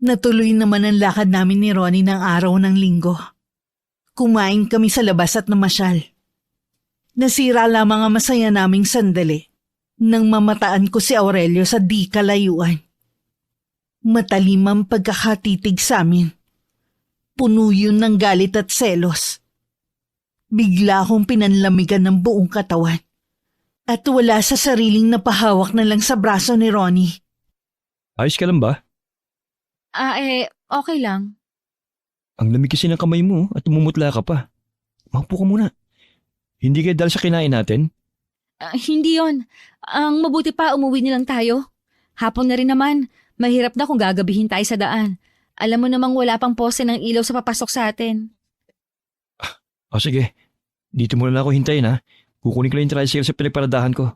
natuloy naman ang lakad namin ni Ronnie ng araw ng linggo. Kumain kami sa labas at namasyal. Nasira lamang ang masaya naming sandali nang mamataan ko si Aurelio sa di kalayuan. Matalim ang pagkakatitig sa amin. Puno yun ng galit at selos. Bigla akong pinanlamigan ng buong katawan at wala sa sariling napahawak na lang sa braso ni Ronnie. Ayos ka lang ba? Okay lang. Ang lamig kasi ng kamay mo at mumutla ka pa. Maupo ka muna. Hindi kaya dahil sa kinain natin? Hindi yon. Ang mabuti pa umuwi nilang tayo. Hapon na rin naman. Mahirap na kung gagabihin tayo sa daan. Alam mo namang wala pang pose ng ilaw sa papasok sa atin. O sige, Dito mo na ako hintayin ha. Kukunin ko lang yung tricycle sa pinagparadahan ko.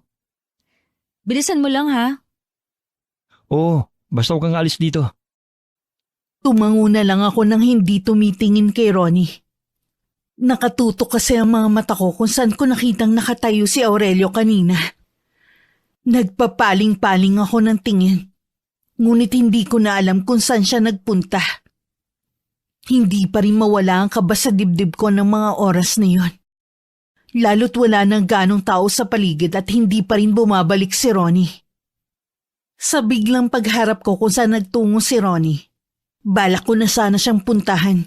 Bilisan mo lang ha. Oo, basta huwag kang alis dito. Tumango na lang ako nang hindi tumitingin kay Ronnie. Nakatutok kasi ang mga mata ko kung saan ko nakitang nakatayo si Aurelio kanina. Nagpapaling-paling ako ng tingin. Ngunit hindi ko na alam kung saan siya nagpunta. Hindi pa rin mawala ang kaba sa dibdib ko ng mga oras na yon. Lalo't wala nang ganong tao sa paligid at hindi pa rin bumabalik si Ronnie. Sa biglang pagharap ko kung saan nagtungo si Ronnie, balak ko na sana siyang puntahan.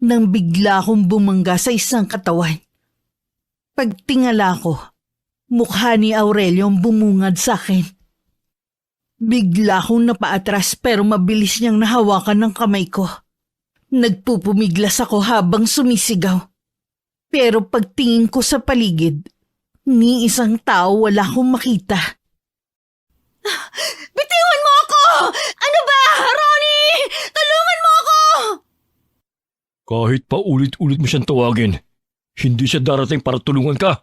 Nang bigla akong bumangga sa isang katawan. Pagtingala ko, mukha ni Aurelio ang bumungad sa akin. Bigla akong napaatras pero mabilis niyang nahawakan ng kamay ko. Nagpupumiglas ako habang sumisigaw. Pero pagtingin ko sa paligid, ni isang tao wala akong makita. Bitiwan mo ako! Ano ba, Ronnie? Tulungan mo ako! Kahit pa ulit-ulit mo siyang tawagin, hindi siya darating para tulungan ka.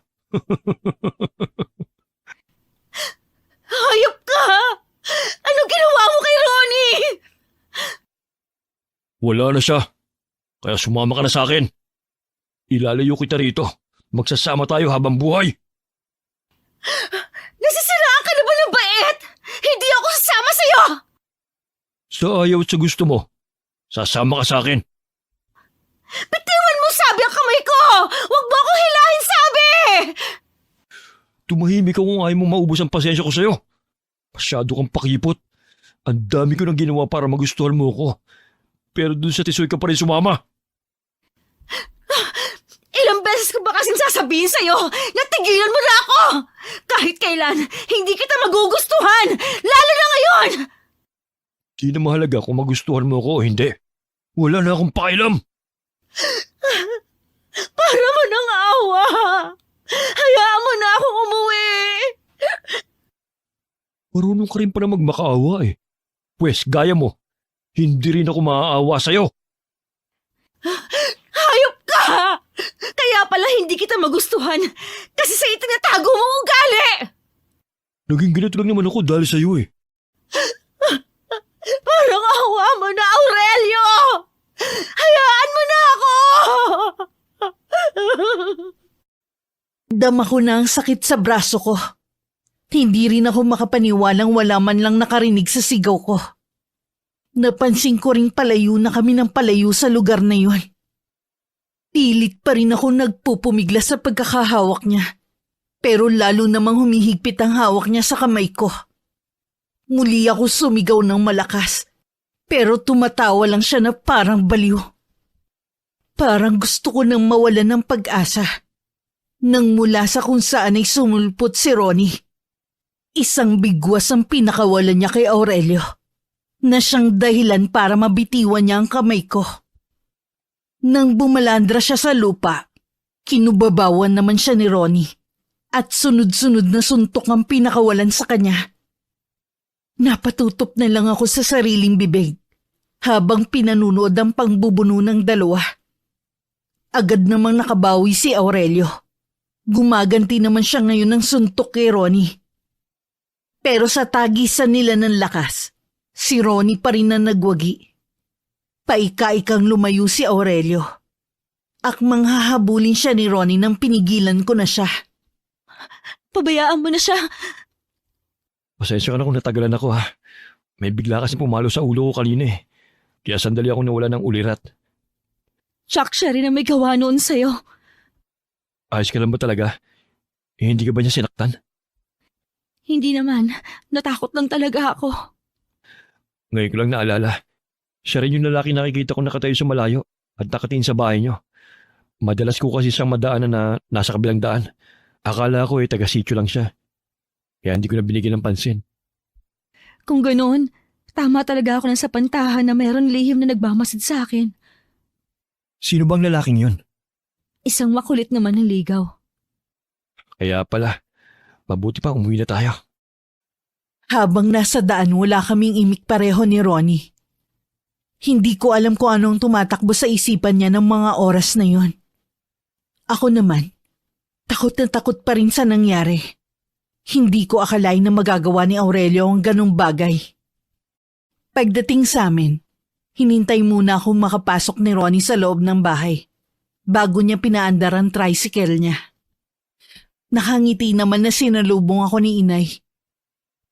Hayop ka! Anong ginawa mo kay Ronnie? Wala na siya. Kaya sumama ka na sa akin. Ilalayo kita rito. Magsasama tayo habang buhay. Nasisiraan ka na ba ng bait? Hindi ako sasama sa'yo! Sa ayaw at sa gusto mo, sasama ka sa akin. Bitiwan mo sabi ang kamay ko! Huwag mo akong hilahin sabi! Tumahimik ka kung ayaw mong maubos ang pasensya ko sa'yo. Masyado kang pakipot. Ang dami ko nang ginawa para magustuhan mo ko. Pero dun sa tisoy ka pa rin sumama. Ilang beses ko ba kasing sasabihin sa'yo na tigilan mo na ako? Kahit kailan, hindi kita magugustuhan! Lalo na ngayon! Di na mahalaga kung magustuhan mo ko o hindi. Wala na akong pakialam. Para mo nang awa! Hayaan mo na akong umuwi! Marunong ka rin pala magmakaawa eh. Pwes, gaya mo. Hindi rin ako maaawa sa'yo. Hayop ka! Kaya pala hindi kita magustuhan kasi sa itinatago mong ugali! Naging ganito lang naman ako dahil sa'yo eh. Parang awa mo na, Aurelio! Hayaan mo na ako! Dama ko na ang sakit sa braso ko. Hindi rin ako makapaniwalang wala man lang nakarinig sa sigaw ko. Napansin ko ring palayo na kami ng palayo sa lugar na yun. Pilit pa rin ako nagpupumigla sa pagkakahawak niya. Pero lalo namang humihigpit ang hawak niya sa kamay ko. Muli ako sumigaw ng malakas. Pero tumatawa lang siya na parang baliw. Parang gusto ko nang mawalan ng pag-asa. Nang mula sa kung saan ay sumulpot si Ronnie. Isang bigwas ang pinakawalan niya kay Aurelio. Na siyang dahilan para mabitiwan niya ang kamay ko. Nang bumalandra siya sa lupa, kinubabawan naman siya ni Ronnie. At sunod-sunod na suntok ang pinakawalan sa kanya. Napatutop na lang ako sa sariling bibig habang pinanunood ang pangbubuno ng dalawa. Agad namang nakabawi si Aurelio. Gumaganti naman siya ngayon ng suntok kay Ronnie. Pero sa tagisan nila ng lakas, si Ronnie pa rin na nagwagi. Paika-ikang lumayo si Aurelio. Akmang hahabulin siya ni Ronnie nang pinigilan ko na siya. Pabayaan mo na siya. Pasensya ka na kung natagalan ako ha. May bigla kasi pumalo sa ulo ko kanina eh. Kaya sandali ako nawala ng ulirat. Chuck, siya rin ang may gawa noon sa'yo. Ayos ka lang ba talaga? Hindi ka ba niya sinaktan? Hindi naman. Natakot lang talaga ako. Ngayon ko lang naalala. Siya rin yung lalaki nakikita ko nakatayo sa malayo at nakatingin sa bahay niyo. Madalas ko kasi siyang madaanan na nasa kabilang daan. Akala ko taga-sityo lang siya. Kaya hindi ko na binigyan ng pansin. Kung ganoon, tama talaga ako sa pantahan na mayroon lihim na nagmamasid sa akin. Sino bang lalaking yun? Isang makulit naman ng ligaw. Kaya pala, mabuti pa umuwi na tayo. Habang nasa daan wala kaming imik pareho ni Ronnie. Hindi ko alam kung anong tumatakbo sa isipan niya ng mga oras na yon. Ako naman, takot na takot pa rin sa nangyari. Hindi ko akalain na magagawa ni Aurelio ang ganong bagay. Pagdating sa amin, hinintay muna akong makapasok ni Ronnie sa loob ng bahay bago niya pinaandar ang tricycle niya. Nakangiti naman na sinalubong ako ni Inay.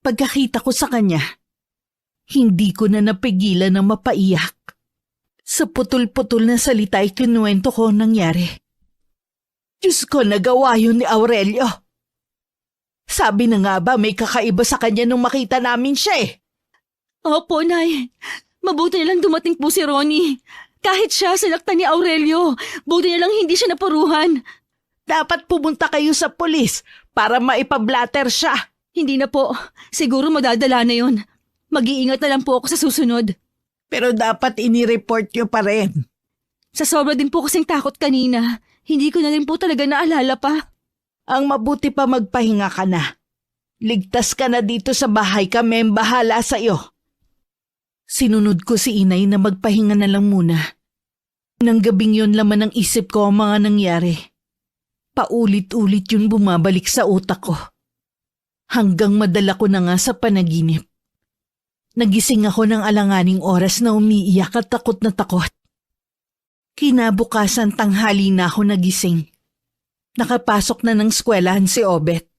Pagkakita ko sa kanya, hindi ko na napigilan na mapaiyak. Sa putol-putol na salita ay kinuwento ko ang nangyari. Diyos ko, nagawa yun ni Aurelio. Sabi na nga ba may kakaiba sa kanya nung makita namin siya eh. Opo, Nay. Mabuti na lang dumating po si Ronnie. Kahit siya sinaktan ni Aurelio, buti na lang hindi siya napuruhan. Dapat pumunta kayo sa pulis para maipablatter siya. Hindi na po. Siguro madadala na yun. Mag-iingat na lang po ako sa susunod. Pero dapat inireport nyo pa rin. Sa sobra din po kasing takot kanina, hindi ko na rin po talaga naalala pa. Ang mabuti pa magpahinga ka na. Ligtas ka na dito sa bahay, kami ang bahala sa iyo. Sinunod ko si Inay na magpahinga na lang muna. Nang gabing yun laman ng isip ko ang mga nangyari. Paulit-ulit yun bumabalik sa utak ko. Hanggang madala ko na nga sa panaginip. Nagising ako ng alanganing oras na umiiyak at takot na takot. Kinabukasan tanghali na ako nagising. Nakapasok na ng eskwelahan si Obet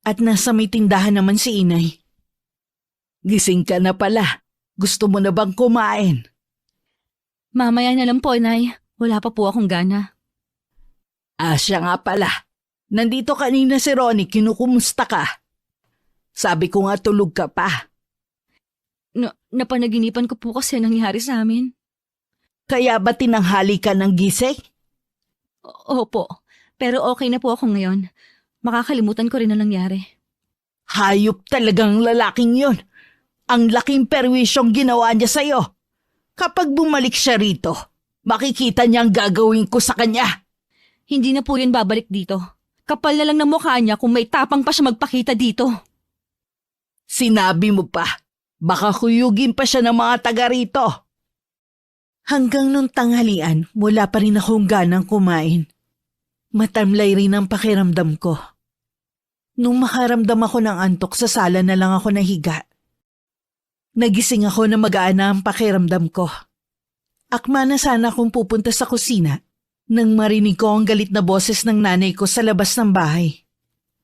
at nasa may tindahan naman si Inay. Gising ka na pala. Gusto mo na bang kumain? Mamaya na lang po, Nay. Wala pa po akong gana. Siya nga pala. Nandito kanina si Ronnie, kinukumusta ka? Sabi ko nga tulog ka pa. Napanaginipan ko po kasi nangyari sa amin. Kaya ba tinanghali ka ng gising? Opo, pero okay na po ako ngayon. Makakalimutan ko rin ang nangyari. Hayop talagang lalaking yon. Ang laking perwisyong ginawa niya sa'yo. Kapag bumalik siya rito, makikita niya ang gagawin ko sa kanya. Hindi na po yun babalik dito. Kapal na lang ng mukha niya kung may tapang pa siya magpakita dito. Sinabi mo pa, baka kuyugin pa siya ng mga taga rito. Hanggang nung tanghalian, wala pa rin akong ganang kumain. Matamlay rin ang pakiramdam ko. Nung makaramdam ako ng antok, sa sala na lang ako nahiga. Nagising ako na magaan na ang pakiramdam ko. Akma na sana akong pupunta sa kusina nang marinig ko ang galit na boses ng nanay ko sa labas ng bahay.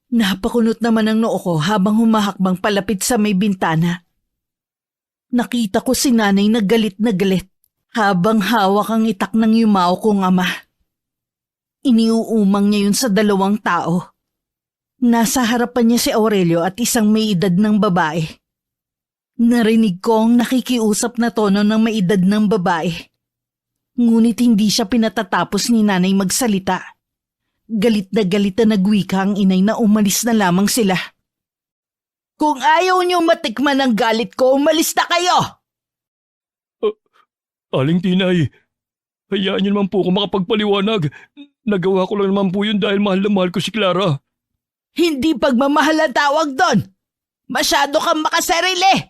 Napakunot naman ang noo ko habang humahakbang palapit sa may bintana. Nakita ko si nanay na galit habang hawak ang itak ng yumao kong ama. Iniuumang niya yun sa dalawang tao. Nasa harapan niya si Aurelio at isang may edad ng babae. Narinig ko ang nakikiusap na tono ng may edad ng babae. Ngunit hindi siya pinatatapos ni nanay magsalita. Galit na nagwika ang inay na umalis na lamang sila. Kung ayaw niyo matikman ang galit ko, umalis na kayo! Aling Tinay, hayaan niyo naman po ako makapagpaliwanag. Nagawa ko lang naman po yun dahil mahal na mahal ko si Clara. Hindi pagmamahal ang tawag doon! Masyado kang makasarili!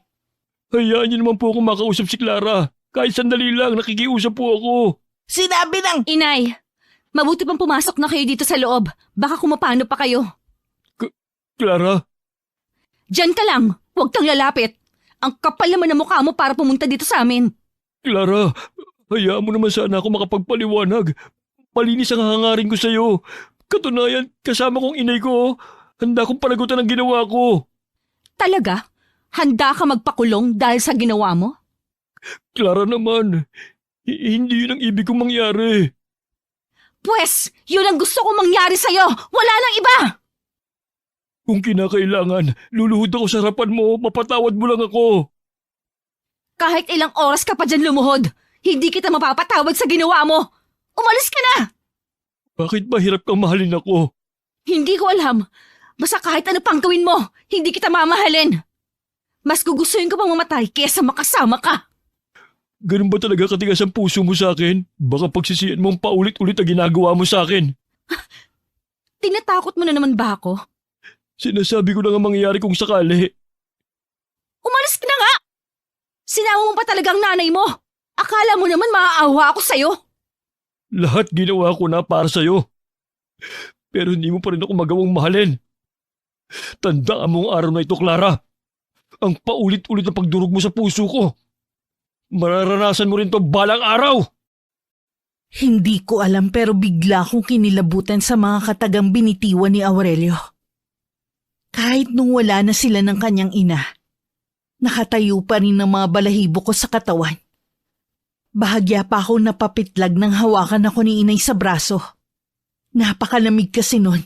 Hayaan niyo naman po ako makausap si Clara. Kahit sandali lang, nakikiusap po ako. Sinabi ng... Inay, mabuti pang pumasok na kayo dito sa loob. Baka kumapano pa kayo. Clara? Diyan ka lang, huwag kang lalapit. Ang kapal naman ng mukha mo para pumunta dito sa amin. Clara, hayaan mo naman sana ako makapagpaliwanag. Malinis ang hangarin ko sa'yo. Katunayan, kasama kong inay ko. Handa kong panagutan ang ginawa ko. Talaga? Handa ka magpakulong dahil sa ginawa mo? Clara naman, hindi yun ang ibig kong mangyari. Pwes, yun ang gusto kong mangyari sa'yo. Wala nang iba! Kung kinakailangan, luluhod ako sa harapan mo, mapatawad mo lang ako. Kahit ilang oras ka pa dyan lumuhod, hindi kita mapapatawad sa ginawa mo. Umalis ka na! Bakit ba hirap kang mahalin ako? Hindi ko alam. Basta kahit ano pang gawin mo, hindi kita mamahalin. Mas gugustuhin ko pang mamatay kesa makasama ka. Ganun ba talaga katigas ang puso mo sa akin? Baka pagsisiyan mong paulit-ulit ang ginagawa mo sa akin. Tinatakot mo na naman ba ako? Sinasabi ko na nga mangyayari kung sakali. Umalis ka na nga! Sinama mo pa talagang nanay mo. Akala mo naman maaawa ako sa'yo. Lahat ginawa ko na para sa'yo. Pero hindi mo pa rin ako magawang mahalin. Tandaan mo ang araw na ito, Clara. Ang paulit-ulit na pagdurog mo sa puso ko. Mararanasan mo rin to balang araw. Hindi ko alam pero bigla akong kinilabutan sa mga katagang binitiwan ni Aurelio. Kahit nung wala na sila ng kanyang ina, nakatayo pa rin ang mga balahibo ko sa katawan. Bahagya pa ako napapitlag nang hawakan ako ni inay sa braso. Napakalamig kasi nun.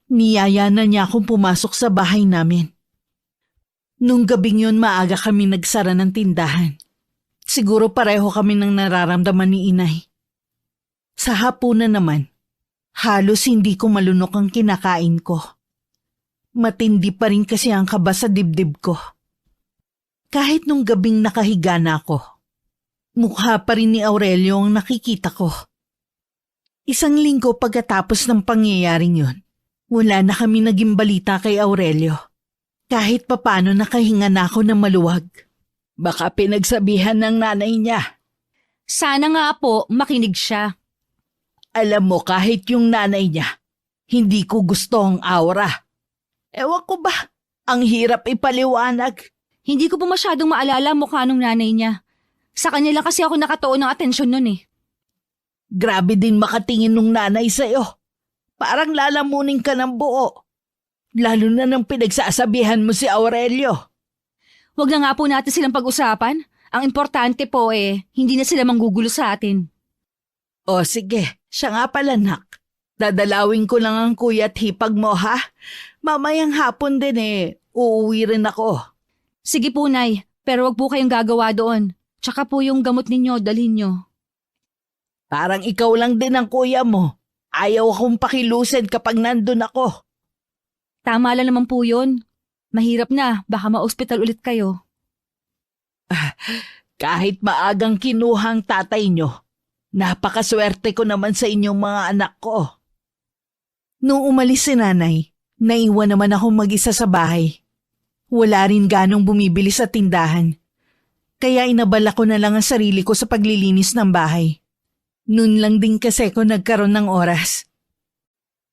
Niyaya na niya akong pumasok sa bahay namin. Nung gabing yun maaga kami nagsara ng tindahan. Siguro pareho kami ng nararamdaman ni inay. Sa hapunan naman, halos hindi ko malunok ang kinakain ko. Matindi pa rin kasi ang kaba sa dibdib ko. Kahit nung gabing nakahiga na ako, mukha pa rin ni Aurelio ang nakikita ko. Isang linggo pagkatapos ng pangyayaring yun, wala na kami naging balita kay Aurelio. Kahit papano nakahinga na ako ng maluwag. Baka pinagsabihan ng nanay niya. Sana nga po makinig siya. Alam mo, kahit yung nanay niya, hindi ko gusto ang aura. Ewan ko ba, ang hirap ipaliwanag. Hindi ko po masyadong maalala mukha nung nanay niya. Sa kanya lang kasi ako nakatuon ng atensyon nun eh. Grabe din makatingin nung nanay sa'yo. Parang lalamunin ka ng buo. Lalo na nang pinagsasabihan mo si Aurelio. Huwag na nga po natin silang pag-usapan. Ang importante po hindi na sila manggugulo sa atin. O sige, siya nga pala nak. Dadalawin ko lang ang kuya at hipag mo ha. Mamayang hapon din uuwi rin ako. Sige po, Nay. Pero wag po kayong gagawa doon. Tsaka po yung gamot ninyo, dalhin nyo. Parang ikaw lang din ang kuya mo. Ayaw akong pakilusin kapag nandun ako. Tama lang naman po yun. Mahirap na, baka ma-ospital ulit kayo. Kahit maagang kinuhang tatay nyo, napakaswerte ko naman sa inyong mga anak ko. Nung umalis si nanay, naiwan naman ako mag-isa sa bahay. Wala rin ganong bumibili sa tindahan. Kaya inabala ko na lang ang sarili ko sa paglilinis ng bahay. Noon lang din kasi ko nagkaroon ng oras.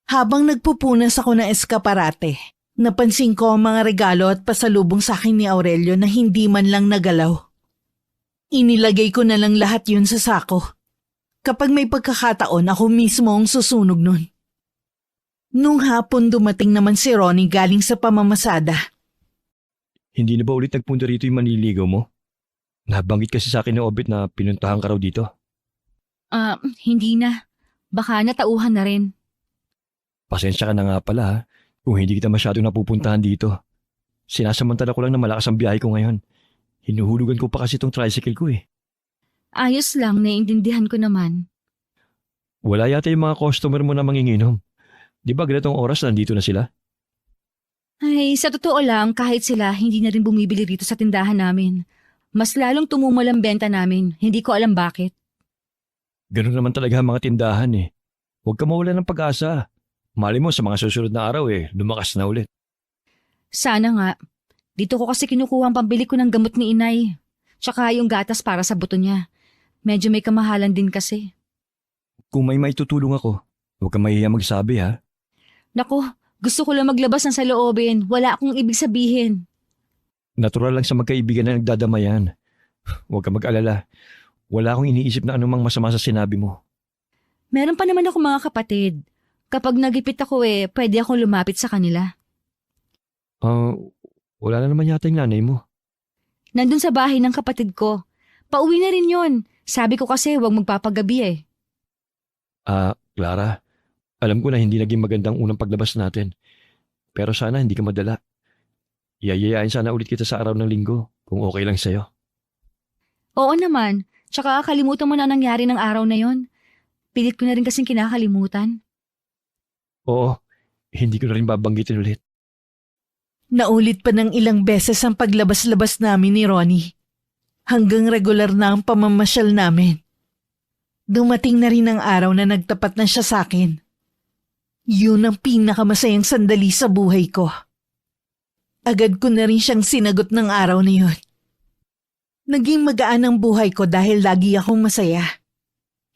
Habang nagpupunas ako ng eskaparate, napansin ko ang mga regalo at pasalubong sa akin ni Aurelio na hindi man lang nagalaw. Inilagay ko na lang lahat yun sa sako. Kapag may pagkakataon, ako mismo ang susunog nun. Nung hapon dumating naman si Ronnie galing sa pamamasada. Hindi na ba ulit nagpunta rito yung manliligaw mo? Nabanggit kasi sa akin ni Obet na pinuntahan ka raw dito. Hindi na. Baka natauhan na rin. Pasensya ka na nga pala ha, kung hindi kita masyadong napupuntahan dito. Sinasamantala ko lang na malakas ang biyahe ko ngayon. Hinuhulugan ko pa kasi itong tricycle ko eh. Ayos lang, naiintindihan ko naman. Wala yata yung mga customer mo na manginginom. Di ba ganitong oras nandito na sila? Ay, sa totoo lang, kahit sila, hindi na rin bumibili rito sa tindahan namin. Mas lalong tumumal ang benta namin. Hindi ko alam bakit. Ganun naman talaga ang mga tindahan eh. Huwag ka mawala ng pag-asa. Mali mo sa mga susunod na araw lumakas na ulit. Sana nga. Dito ko kasi kinukuha ang pambili ko ng gamot ni inay. Tsaka yung gatas para sa buto niya. Medyo may kamahalan din kasi. Kung may maitutulong ako, huwag kang mahihiya magsabi ha. Naku, gusto ko lang maglabas ng saloobin. Wala akong ibig sabihin. Natural lang sa magkaibigan na nagdadamayan. Huwag kang mag-alala. Wala akong iniisip na anumang masama sa sinabi mo. Meron pa naman ako mga kapatid. Kapag nagipit ako pwede akong lumapit sa kanila. Wala na naman yata yung nanay mo. Nandun sa bahay ng kapatid ko. Pauwi na rin yon. Sabi ko kasi huwag magpapagabi Clara, alam ko na hindi naging magandang unang paglabas natin. Pero sana hindi ka madala. Yayayain sana ulit kita sa araw ng linggo, kung okay lang sa'yo. Oo naman. Tsaka kalimutan mo na nangyari ng araw na yon. Pilit ko na rin kasing kinakalimutan. Oo, hindi ko na rin babanggitin ulit. Naulit pa ng ilang beses ang paglabas-labas namin ni Ronnie. Hanggang regular na ang pamamasyal namin. Dumating na rin ang araw na nagtapat na siya sa akin. Yun ang pinakamasayang sandali sa buhay ko. Agad ko na rin siyang sinagot ng araw na yun. Naging magaan ang buhay ko dahil lagi akong masaya.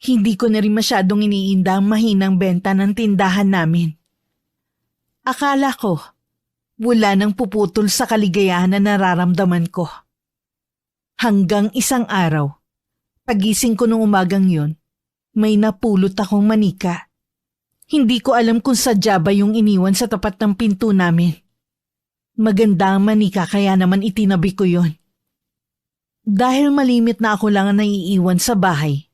Hindi ko na rin masyadong iniinda ang mahinang benta ng tindahan namin. Akala ko, wala nang puputol sa kaligayahan na nararamdaman ko. Hanggang isang araw, pagising ko nung umagang yun, may napulot akong manika. Hindi ko alam kung sadya ba yung iniwan sa tapat ng pinto namin. Maganda ang manika kaya naman itinabi ko yon. Dahil malimit na ako lang ang naiiwan sa bahay.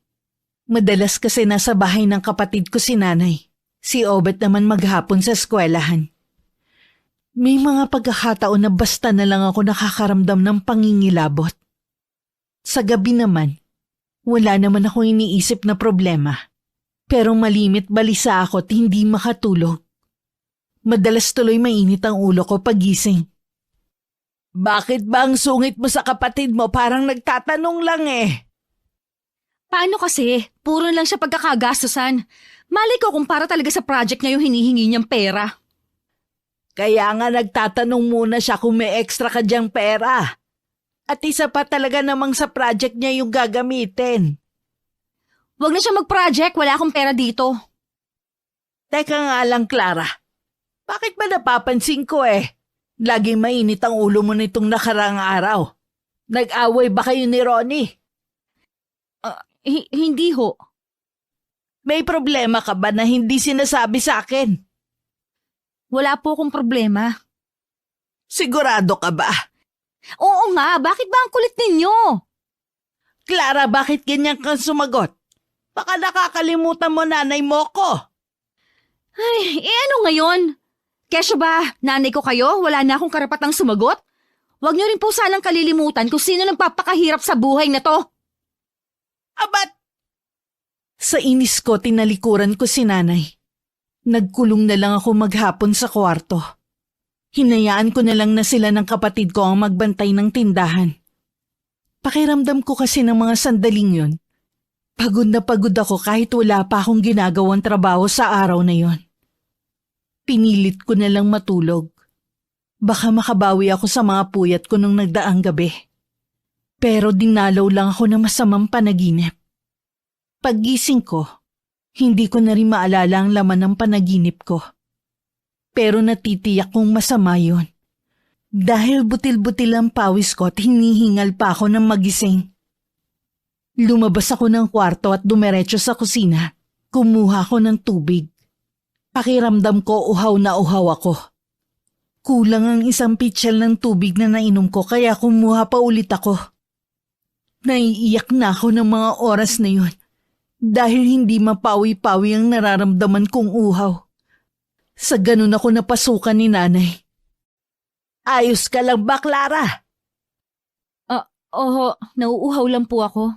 Madalas kasi nasa bahay ng kapatid ko si nanay. Si Obet naman maghapon sa eskwelahan. May mga pagkakataon na basta na lang ako nakakaramdam ng pangingilabot. Sa gabi naman, wala naman akong iniisip na problema. Pero malimit balisa ako at hindi makatulog. Madalas tuloy mainit ang ulo ko pagising. Bakit ba ang sungit mo sa kapatid mo? Parang nagtatanong lang eh. Paano kasi? Puro lang siya pagkakagastusan. Malay ko kung para talaga sa project niya yung hinihingi niyang pera. Kaya nga nagtatanong muna siya kung may extra ka diyang pera. At isa pa talaga namang sa project niya yung gagamitin. Huwag na siya mag-project, wala akong pera dito. Teka nga lang, Clara. Bakit ba napapansin ko eh? Laging mainit ang ulo mo nitong nakaraang araw. Nag-away ba kayo ni Ronnie? Hindi ho. May problema ka ba na hindi sinasabi sa akin? Wala po akong problema. Sigurado ka ba? Oo nga, bakit ba ang kulit ninyo? Clara, bakit ganyan kang sumagot? Baka nakakalimutan mo nanay mo ko. Ay, ano ngayon? Kesyo ba, nanay ko kayo? Wala na akong karapatang sumagot? Huwag niyo rin po sanang kalilimutan kung sino nagpapakahirap sa buhay na to. Abat! Sa inis ko, tinalikuran ko si nanay. Nagkulong na lang ako maghapon sa kwarto. Hinayaan ko na lang na sila ng kapatid ko ang magbantay ng tindahan. Pakiramdam ko kasi ng mga sandaling yun. Pagod na pagod ako kahit wala pa akong ginagawang trabaho sa araw na yon. Pinilit ko na lang matulog. Baka makabawi ako sa mga puyat ko nung nagdaang gabi. Pero dinalaw lang ako ng masamang panaginip. Paggising ko, hindi ko na rin maalala ang laman ng panaginip ko. Pero natitiyak kong masama yun. Dahil butil-butil ang pawis ko at hinihingal pa ako ng magising. Lumabas ako ng kwarto at dumiretso sa kusina. Kumuha ako ng tubig. Pakiramdam ko uhaw na uhaw ako. Kulang ang isang pitsyal ng tubig na nainom ko kaya kumuha pa ulit ako. Naiiyak na ako ng mga oras na yun dahil hindi mapawi-pawi ang nararamdaman kong uhaw. Sa ganun ako napasukan ni nanay. Ayos ka lang ba, Clara? Oo, nauuhaw lang po ako.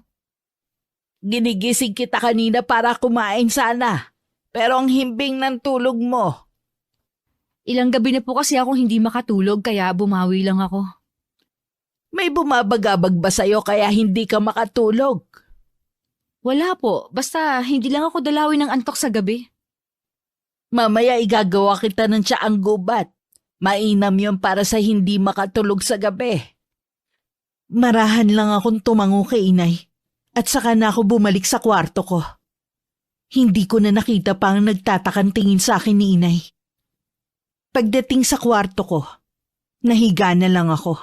Ginigising kita kanina para kumain sana. Pero ang himbing ng tulog mo. Ilang gabi na po kasi akong hindi makatulog kaya bumawi lang ako. May bumabagabag ba sa'yo kaya hindi ka makatulog? Wala po, basta hindi lang ako dalawin ng antok sa gabi. Mamaya igagawa kita ng tsaang gubat. Mainam yon para sa hindi makatulog sa gabi. Marahan lang akong tumango kay inay at saka na ako bumalik sa kwarto ko. Hindi ko na nakita pa ang nagtatakang tingin sa akin ni inay. Pagdating sa kwarto ko, nahiga na lang ako.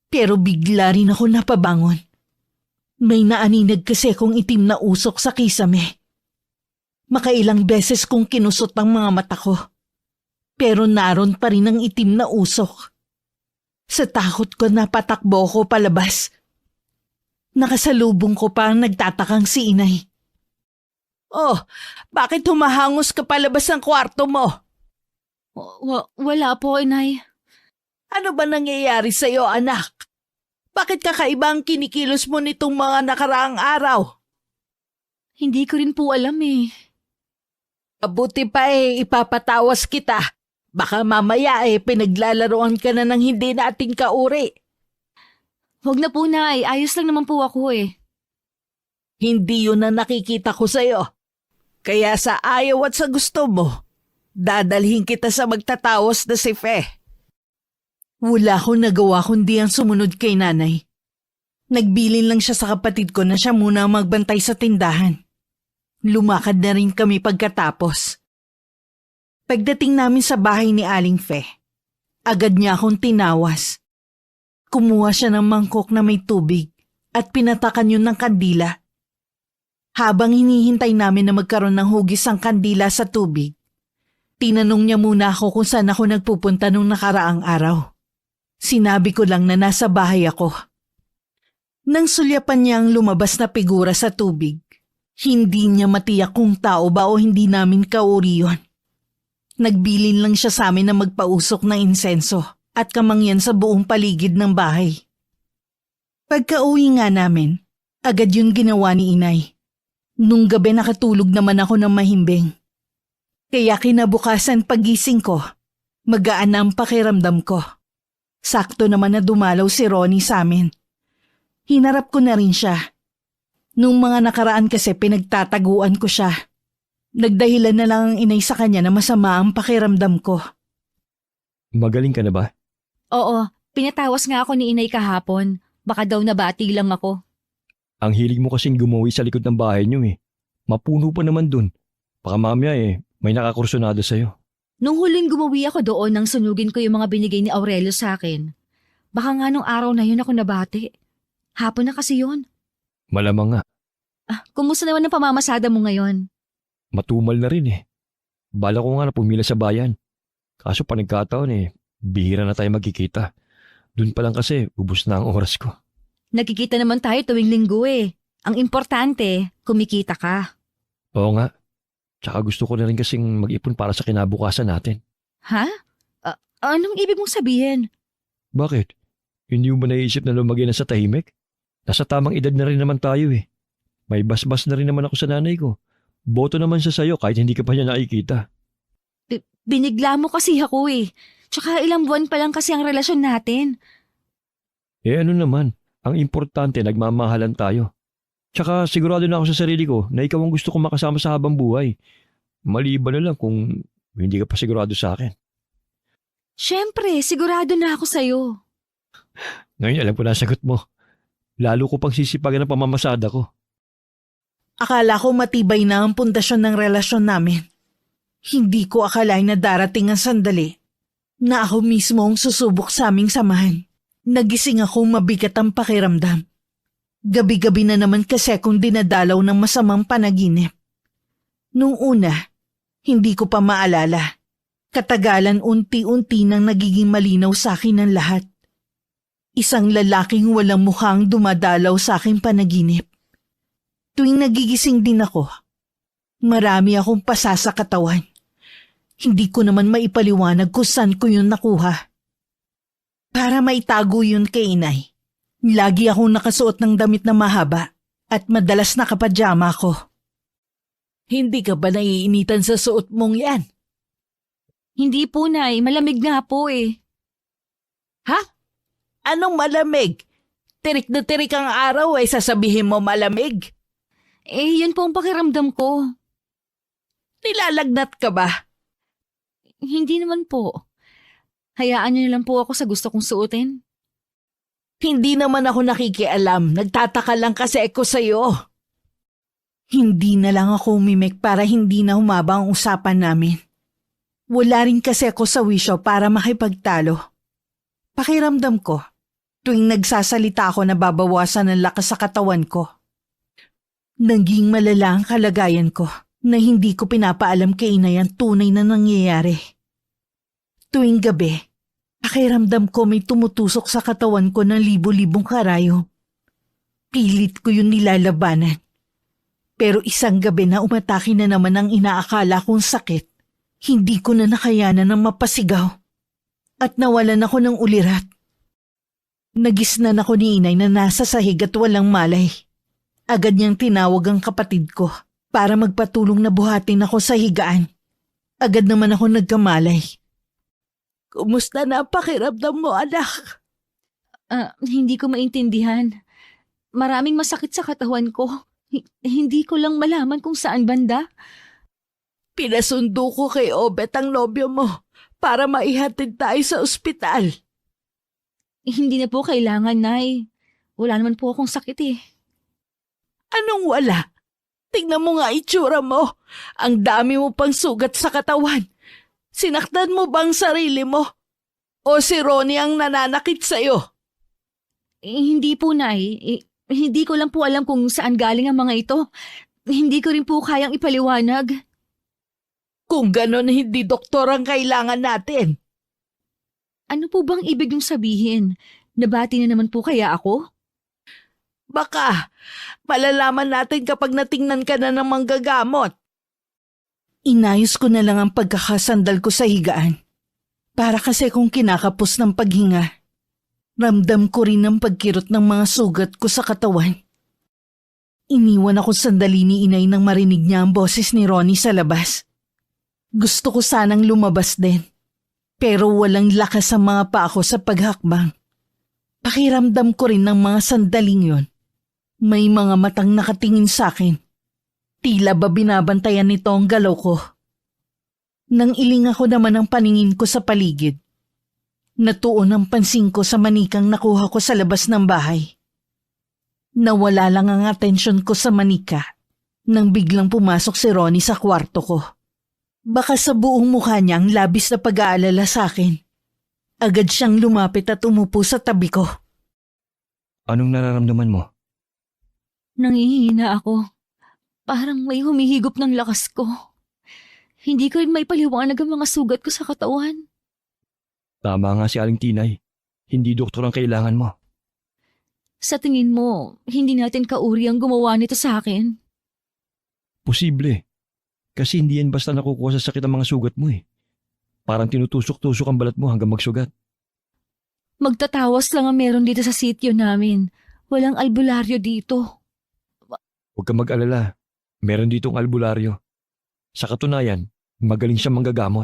Pero bigla rin ako napabangon. May naaninag kasi akong itim na usok sa kisame. Makailang beses kong kinusot ang mga mata ko. Pero naroon pa rin ang itim na usok. Sa takot ko napatakbo ko palabas. Nakasalubong ko pa ang nagtatakang si inay. Oh, bakit humahangos ka palabas ng kwarto mo? Wala po, inay. Ano ba nangyayari sa'yo, anak? Bakit kakaiba ang kinikilos mo nitong mga nakaraang araw? Hindi ko rin po alam eh. Abuti pa ipapatawas kita. Baka mamaya pinaglalaroan ka na ng hindi nating kauri. Huwag na po, nay. Ayos lang naman po ako eh. Hindi yun ang nakikita ko sa'yo. Kaya sa ayaw at sa gusto mo, dadalhin kita sa magtatawas na si Fe. Wala akong nagawa kundi ang sumunod kay nanay. Nagbilin lang siya sa kapatid ko na siya muna ang magbantay sa tindahan. Lumakad na rin kami pagkatapos. Pagdating namin sa bahay ni Aling Fe, agad niya akong tinawas. Kumuha siya ng mangkok na may tubig at pinatakan yun ng kandila. Habang hinihintay namin na magkaroon ng hugis ang kandila sa tubig, tinanong niya muna ako kung saan ako nagpupunta nung nakaraang araw. Sinabi ko lang na nasa bahay ako. Nang sulyapan niya ang lumabas na figura sa tubig, hindi niya matiyak kung tao ba o hindi namin kauri yun. Nagbilin lang siya sa amin na magpausok ng insenso at kamangyan sa buong paligid ng bahay. Pagka-uwi nga namin, agad yun ginawa ni Inay. Nung gabi nakatulog naman ako ng mahimbing. Kaya kinabukasan pagising ko, magaan na ang pakiramdam ko. Sakto naman na dumalaw si Ronnie sa amin. Hinarap ko na rin siya. Nung mga nakaraan kasi pinagtataguan ko siya. Nagdahilan na lang ang Inay sa kanya na masama ang pakiramdam ko. Magaling ka na ba? Oo, pinatawas nga ako ni Inay kahapon. Baka daw nabati lang ako. Ang hilig mo kasing gumawi sa likod ng bahay niyo eh. Mapuno pa naman dun. Baka mamaya may nakakursunado sa'yo. Nung huling gumawi ako doon nang sunugin ko yung mga binigay ni Aurelio sa akin. Baka nga nung araw na yun ako nabati. Hapon na kasi yun. Malamang nga. Kumusta naman ang pamamasada mo ngayon? Matumal na rin eh. Bala ko nga na pumila sa bayan. Kaso pa nagkataon bihira na tayo magkikita. Dun pa lang kasi ubos na ang oras ko. Nagkikita naman tayo tuwing linggo eh. Ang importante, kumikita ka. Oo nga. Tsaka gusto ko na rin kasing mag-ipon para sa kinabukasan natin. Ha? Anong ibig mong sabihin? Bakit? Hindi mo ba naisip na lumagay na sa tahimik? Nasa tamang edad na rin naman tayo eh. May basbas na rin naman ako sa nanay ko. Boto naman siya sa'yo kahit hindi ka pa niya nakikita. Binigla mo kasi ako eh. Tsaka ilang buwan pa lang kasi ang relasyon natin. Ano naman, ang importante nagmamahalan tayo. Tsaka sigurado na ako sa sarili ko na ikaw ang gusto kong makasama sa habang buhay. Maliban na lang kung hindi ka pa sigurado sa akin. Siyempre, sigurado na ako sa'yo. Ngayon alam ko na ang sagot mo. Lalo ko pang sisipagan ang pamamasada ko. Akala ko matibay na ang pundasyon ng relasyon namin. Hindi ko akalain na darating ang sandali na ako mismo ang susubok sa aming samahan. Nagising akong mabigat ang pakiramdam. Gabi-gabi na naman kasi akong dinadalaw ng masamang panaginip. Nung una, hindi ko pa maalala. Katagalan unti-unti nang nagiging malinaw sa akin ang lahat. Isang lalaking walang mukhang dumadalaw sa aking panaginip. Tuwing nagigising din ako, marami akong pasa sa katawan. Hindi ko naman maipaliwanag kung saan ko yun nakuha. Para maitago yun kay Inay, lagi akong nakasuot ng damit na mahaba at madalas nakapajama ko. Hindi ka ba naiinitan sa suot mong yan? Hindi po, Nay. Malamig nga po eh. Ha? Anong malamig? Tirik na tirik ang araw ay sasabihin mo malamig. Yun po ang pakiramdam ko. Nilalagnat ka ba? Hindi naman po. Hayaan niyo na lang po ako sa gusto kong suotin. Hindi naman ako nakikialam. Nagtataka lang kasi ako sa'yo. Hindi na lang ako umimik para hindi na humaba ang usapan namin. Wala rin kasi ako sa wisyo para makipagtalo. Pakiramdam ko, tuwing nagsasalita ako nababawasan ng lakas sa katawan ko. Naging malala ang kalagayan ko na hindi ko pinapaalam kay Inay ang tunay na nangyayari. Tuwing gabi, pakiramdam ko may tumutusok sa katawan ko ng libo-libong karayo. Pilit ko yun nilalabanan. Pero isang gabi na umatake na naman ang inaakala kong sakit, hindi ko na nakayanan ng mapasigaw. At nawalan ako ng ulirat. Nagisnan ako ni Inay na nasa sahig at walang malay. Agad niyang tinawag ang kapatid ko para magpatulong na buhatin ako sa higaan. Agad naman ako nagkamalay. Kumusta na ang pakiramdam mo, anak? Hindi ko maintindihan. Maraming masakit sa katawan ko. Hindi ko lang malaman kung saan banda. Pinasundo ko kay Obet ang nobyo mo para maihatid tayo sa ospital. Hindi na po kailangan, Nay. Wala naman po akong sakit eh. Anong wala? Tingnan mo nga itsura mo. Ang dami mo pang sugat sa katawan. Sinaktan mo bang sarili mo? O si Ronnie ang nananakit sa'yo? Hindi po, Nay. Hindi ko lang po alam kung saan galing ang mga ito. Hindi ko rin po kayang ipaliwanag. Kung ganon, hindi doktor ang kailangan natin. Ano po bang ibig niyong sabihin? Nabati na naman po kaya ako? Baka, malalaman natin kapag natingnan ka na ng manggagamot. Inayos ko na lang ang pagkakasandal ko sa higaan. Para kasi kung kinakapos ng paghinga, ramdam ko rin ang pagkirot ng mga sugat ko sa katawan. Iniwan ako sandali ni inay nang marinig niya ang boses ni Ronnie sa labas. Gusto ko sanang lumabas din, pero walang lakas ang mga paa ko sa paghakbang. Pakiramdam ko rin ng mga sandaling yon. May mga matang nakatingin sa akin. Tila ba binabantayan nito ang galaw ko? Nang iling ako naman ang paningin ko sa paligid, natuon ang pansin ko sa manikang nakuha ko sa labas ng bahay. Nawala lang ang atensyon ko sa manika nang biglang pumasok si Ronnie sa kwarto ko. Baka sa buong mukha niya ang labis na pag-aalala sa akin. Agad siyang lumapit at umupo sa tabi ko. Anong nararamdaman mo? Nangihina ako. Parang may humihigop ng lakas ko. Hindi ko rin may paliwanag ang mga sugat ko sa katawan. Tama nga si Aling Tinay. Hindi doktor ang kailangan mo. Sa tingin mo, hindi natin kauri ang gumawa nito sa akin? Posible. Kasi hindi yan basta nakukuha sa sakit ang mga sugat mo eh. Parang tinutusok-tusok ang balat mo hanggang magsugat. Magtatawas lang ang meron dito sa sityo namin. Walang albularyo dito. Huwag kang mag-alala. Meron ditong albularyo. Sa katunayan, magaling siyang manggagamot.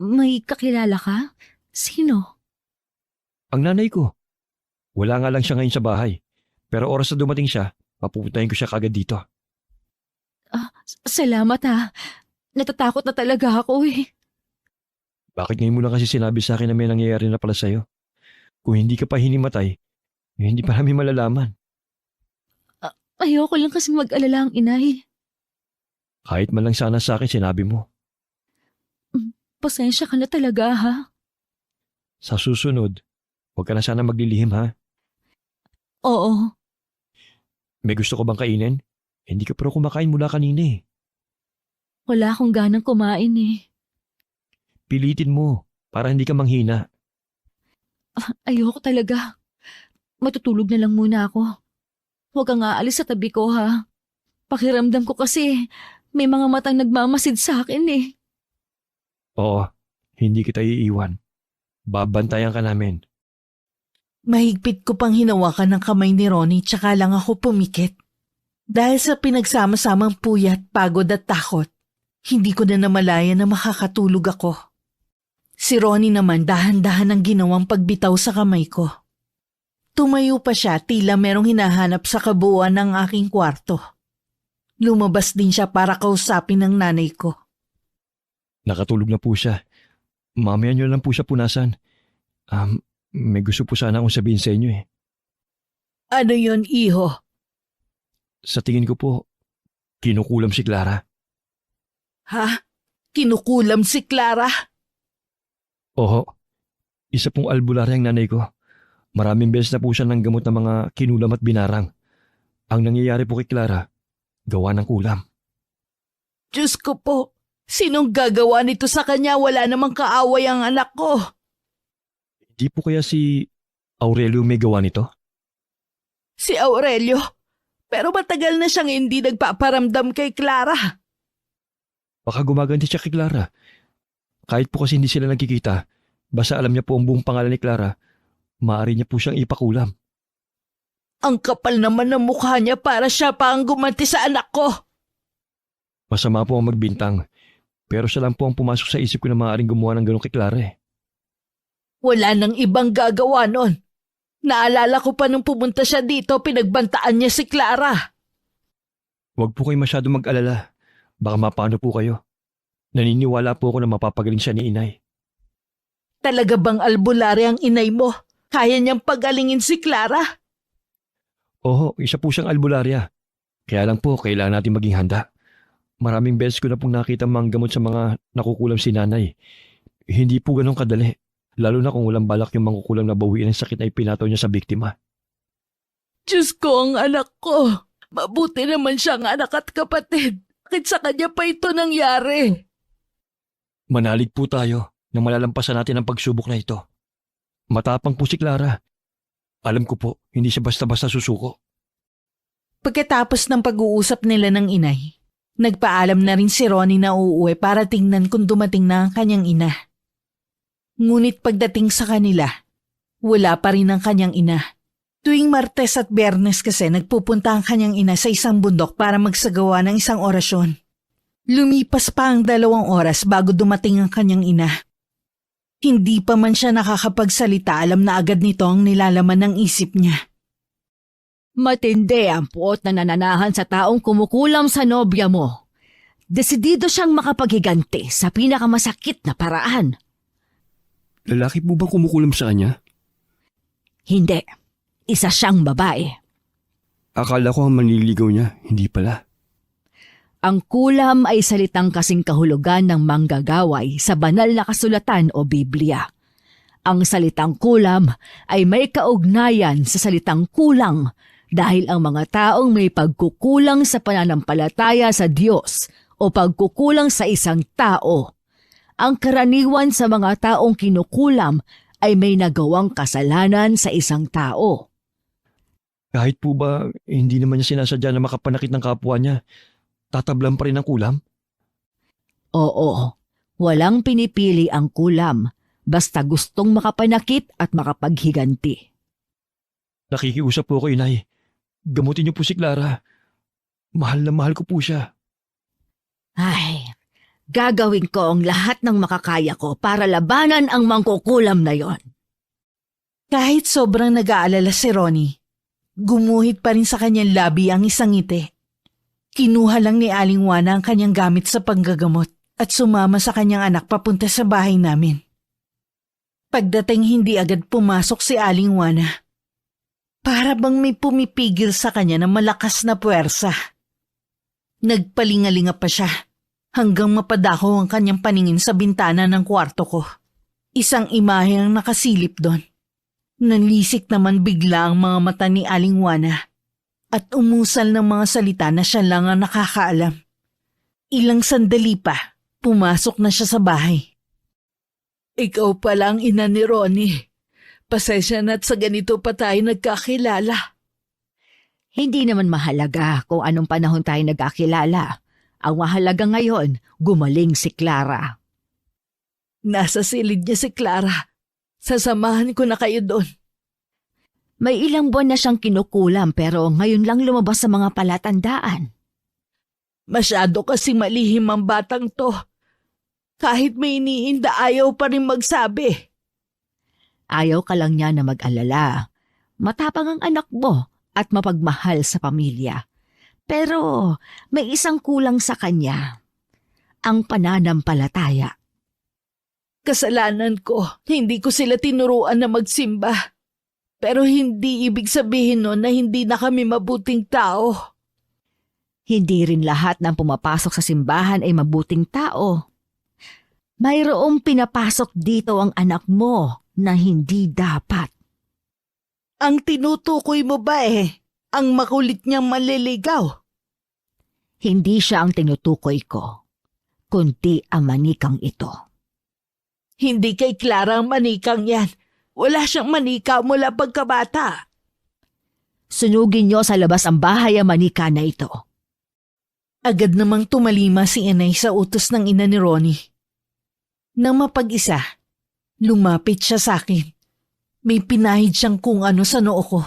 May kakilala ka? Sino? Ang nanay ko. Wala nga lang siya ngayon sa bahay. Pero oras na dumating siya, papupuntahin ko siya kagad dito. Salamat ha. Natatakot na talaga ako eh. Bakit ngayon mo lang kasi sinabi sa akin na may nangyayari na pala sa'yo? Kung hindi ka pa hinimatay, hindi pa namin malalaman. Ayoko lang kasi mag-alala ang inay. Kahit man lang sana sa akin sinabi mo. Pasensya ka na talaga ha. Sa susunod, huwag ka na sana maglilihim ha. Oo. May gusto ko bang kainin? Hindi ka pero kumakain mula kanina eh. Wala akong ganang kumain eh. Pilitin mo para hindi ka manghina. Ayoko talaga. Matutulog na lang muna ako. Huwag kang aalis sa tabi ko ha. Pakiramdam ko kasi may mga matang nagmamasid sa akin eh. Oo, hindi kita iiwan. Babantayan ka namin. Mahigpit ko pang hinawakan ng kamay ni Ronnie tsaka lang ako pumikit. Dahil sa pinagsama-samang puyat, pagod at takot, hindi ko na namalayan na makakatulog ako. Si Ronnie naman dahan-dahan ang ginawang pagbitaw sa kamay ko. Tumayo pa siya tila merong hinahanap sa kabuuan ng aking kwarto. Lumabas din siya para kausapin ng nanay ko. Nakatulog na po siya. Mamaya niyo lang po siya punasan. May gusto po sana akong sabihin sa inyo eh. Ano yon, iho? Sa tingin ko po, kinukulam si Clara. Ha? Kinukulam si Clara? Oho, isa pong albularyo ang nanay ko. Maraming beses na po siya ng gamot ng mga kinulam at binarang. Ang nangyayari po kay Clara, gawa ng kulam. Diyos ko po, sinong gagawa nito sa kanya? Wala namang kaaway ang anak ko. Di po kaya si Aurelio may gawa nito? Si Aurelio? Pero matagal na siyang hindi nagpaparamdam kay Clara. Baka gumaganti siya kay Clara. Kahit po kasi hindi sila nagkikita, basta alam niya po ang buong pangalan ni Clara, maaari niya po siyang ipakulam. Ang kapal naman ng mukha niya para siya pa ang gumanti sa anak ko. Masama po ang magbintang, pero siya lang po ang pumasok sa isip ko na maaaring gumawa ng ganun kay Clara eh. Wala nang ibang gagawa nun. Naalala ko pa nung pumunta siya dito, pinagbantaan niya si Clara. Huwag po kayo masyado mag-alala. Baka mapano po kayo. Naniniwala po ako na mapapagaling siya ni inay. Talaga bang albularyo ang inay mo? Kaya niyang pagalingin si Clara? Oho, isa po siyang albularya. Kaya lang po, kailangan natin maging handa. Maraming beses ko na pong nakita manggamot sa mga nakukulam si nanay. Hindi po ganun kadali. Lalo na kung walang balak yung mangkukulam na bawiin ang sakit na ipinataw niya sa biktima. Diyos ko, ang anak ko. Mabuti naman siyang anak at kapatid. Bakit sa kanya pa ito nangyari? Manalig po tayo na malalampasan natin ang pagsubok na ito. Matapang po si Clara. Alam ko po, hindi siya basta-basta susuko. Pagkatapos ng pag-uusap nila ng inay, nagpaalam na rin si Ronnie na uuwi para tingnan kung dumating na ang kanyang ina. Ngunit pagdating sa kanila, wala pa rin ang kanyang ina. Tuwing Martes at Biyernes kasi nagpupunta ang kanyang ina sa isang bundok para magsagawa ng isang orasyon. Lumipas pa ang 2 oras bago dumating ang kanyang ina. Hindi pa man siya nakakapagsalita, alam na agad nito ang nilalaman ng isip niya. Matindi ang puot na nananahan sa taong kumukulam sa nobya mo. Desidido siyang makapaghiganti sa pinakamasakit na paraan. Lalaki po ba kumukulam sa kanya? Hindi. Isa siyang babae. Akala ko ang manliligaw niya, hindi pala. Ang kulam ay salitang kasing kahulugan ng manggagaway sa banal na kasulatan o Biblia. Ang salitang kulam ay may kaugnayan sa salitang kulang dahil ang mga taong may pagkukulang sa pananampalataya sa Diyos o pagkukulang sa isang tao. Ang karaniwan sa mga taong kinukulam ay may nagawang kasalanan sa isang tao. Kahit po ba hindi naman niya sinasadya na makapanakit ng kapwa niya, tatablan pa rin ang kulam? Oo, walang pinipili ang kulam basta gustong makapanakit at makapaghiganti. Nakikiusap po ako, inay. Gamutin niyo po si Clara. Mahal na mahal ko po siya. Ay, gagawin ko ang lahat ng makakaya ko para labanan ang mangkukulam na yon. Kahit sobrang nag-aalala si Ronnie, gumuhit pa rin sa kanyang labi ang isang ngiti. Kinuha lang ni Aling Juana ang kanyang gamit sa panggagamot at sumama sa kanyang anak papunta sa bahay namin. Pagdating hindi agad pumasok si Aling Juana. Para bang may pumipigil sa kanya na malakas na puwersa. Nagpalingalinga pa siya hanggang mapadako ang kanyang paningin sa bintana ng kwarto ko. Isang imahe ang nakasilip doon. Nanlisik naman bigla ang mga mata ni Aling Juana at umusal ng mga salita na siya lang ang nakakaalam. Ilang sandali pa, pumasok na siya sa bahay. Ikaw pala ang ina ni Ronnie. Pasensya na't sa ganito pa tayo nagkakilala. Hindi naman mahalaga kung anong panahon tayo nagkakilala. Ang mahalaga ngayon, gumaling si Clara. Nasa silid niya si Clara. Sasamahan ko na kayo doon. May ilang buwan na siyang kinukulam pero ngayon lang lumabas sa mga palatandaan. Masyado kasi malihim ang batang to. Kahit may iniinda, ayaw pa rin magsabi. Ayaw ka lang niya na mag-alala. Matapang ang anak mo at mapagmahal sa pamilya. Pero may isang kulang sa kanya. Ang pananampalataya. Kasalanan ko, hindi ko sila tinuruan na magsimba. Pero hindi ibig sabihin nun na hindi na kami mabuting tao. Hindi rin lahat ng pumapasok sa simbahan ay mabuting tao. Mayroong pinapasok dito ang anak mo na hindi dapat. Ang tinutukoy mo ba ang makulit niyang maliligaw? Hindi siya ang tinutukoy ko, kundi ang manikang ito. Hindi kay Clara ang manikang yan. Wala siyang manika mula pagkabata. Sunugin niyo sa labas ang bahay ang manika na ito. Agad namang tumalima si Inay sa utos ng ina ni Ronnie. Nang mapag-isa, lumapit siya sa akin. May pinahid siyang kung ano sa noo ko.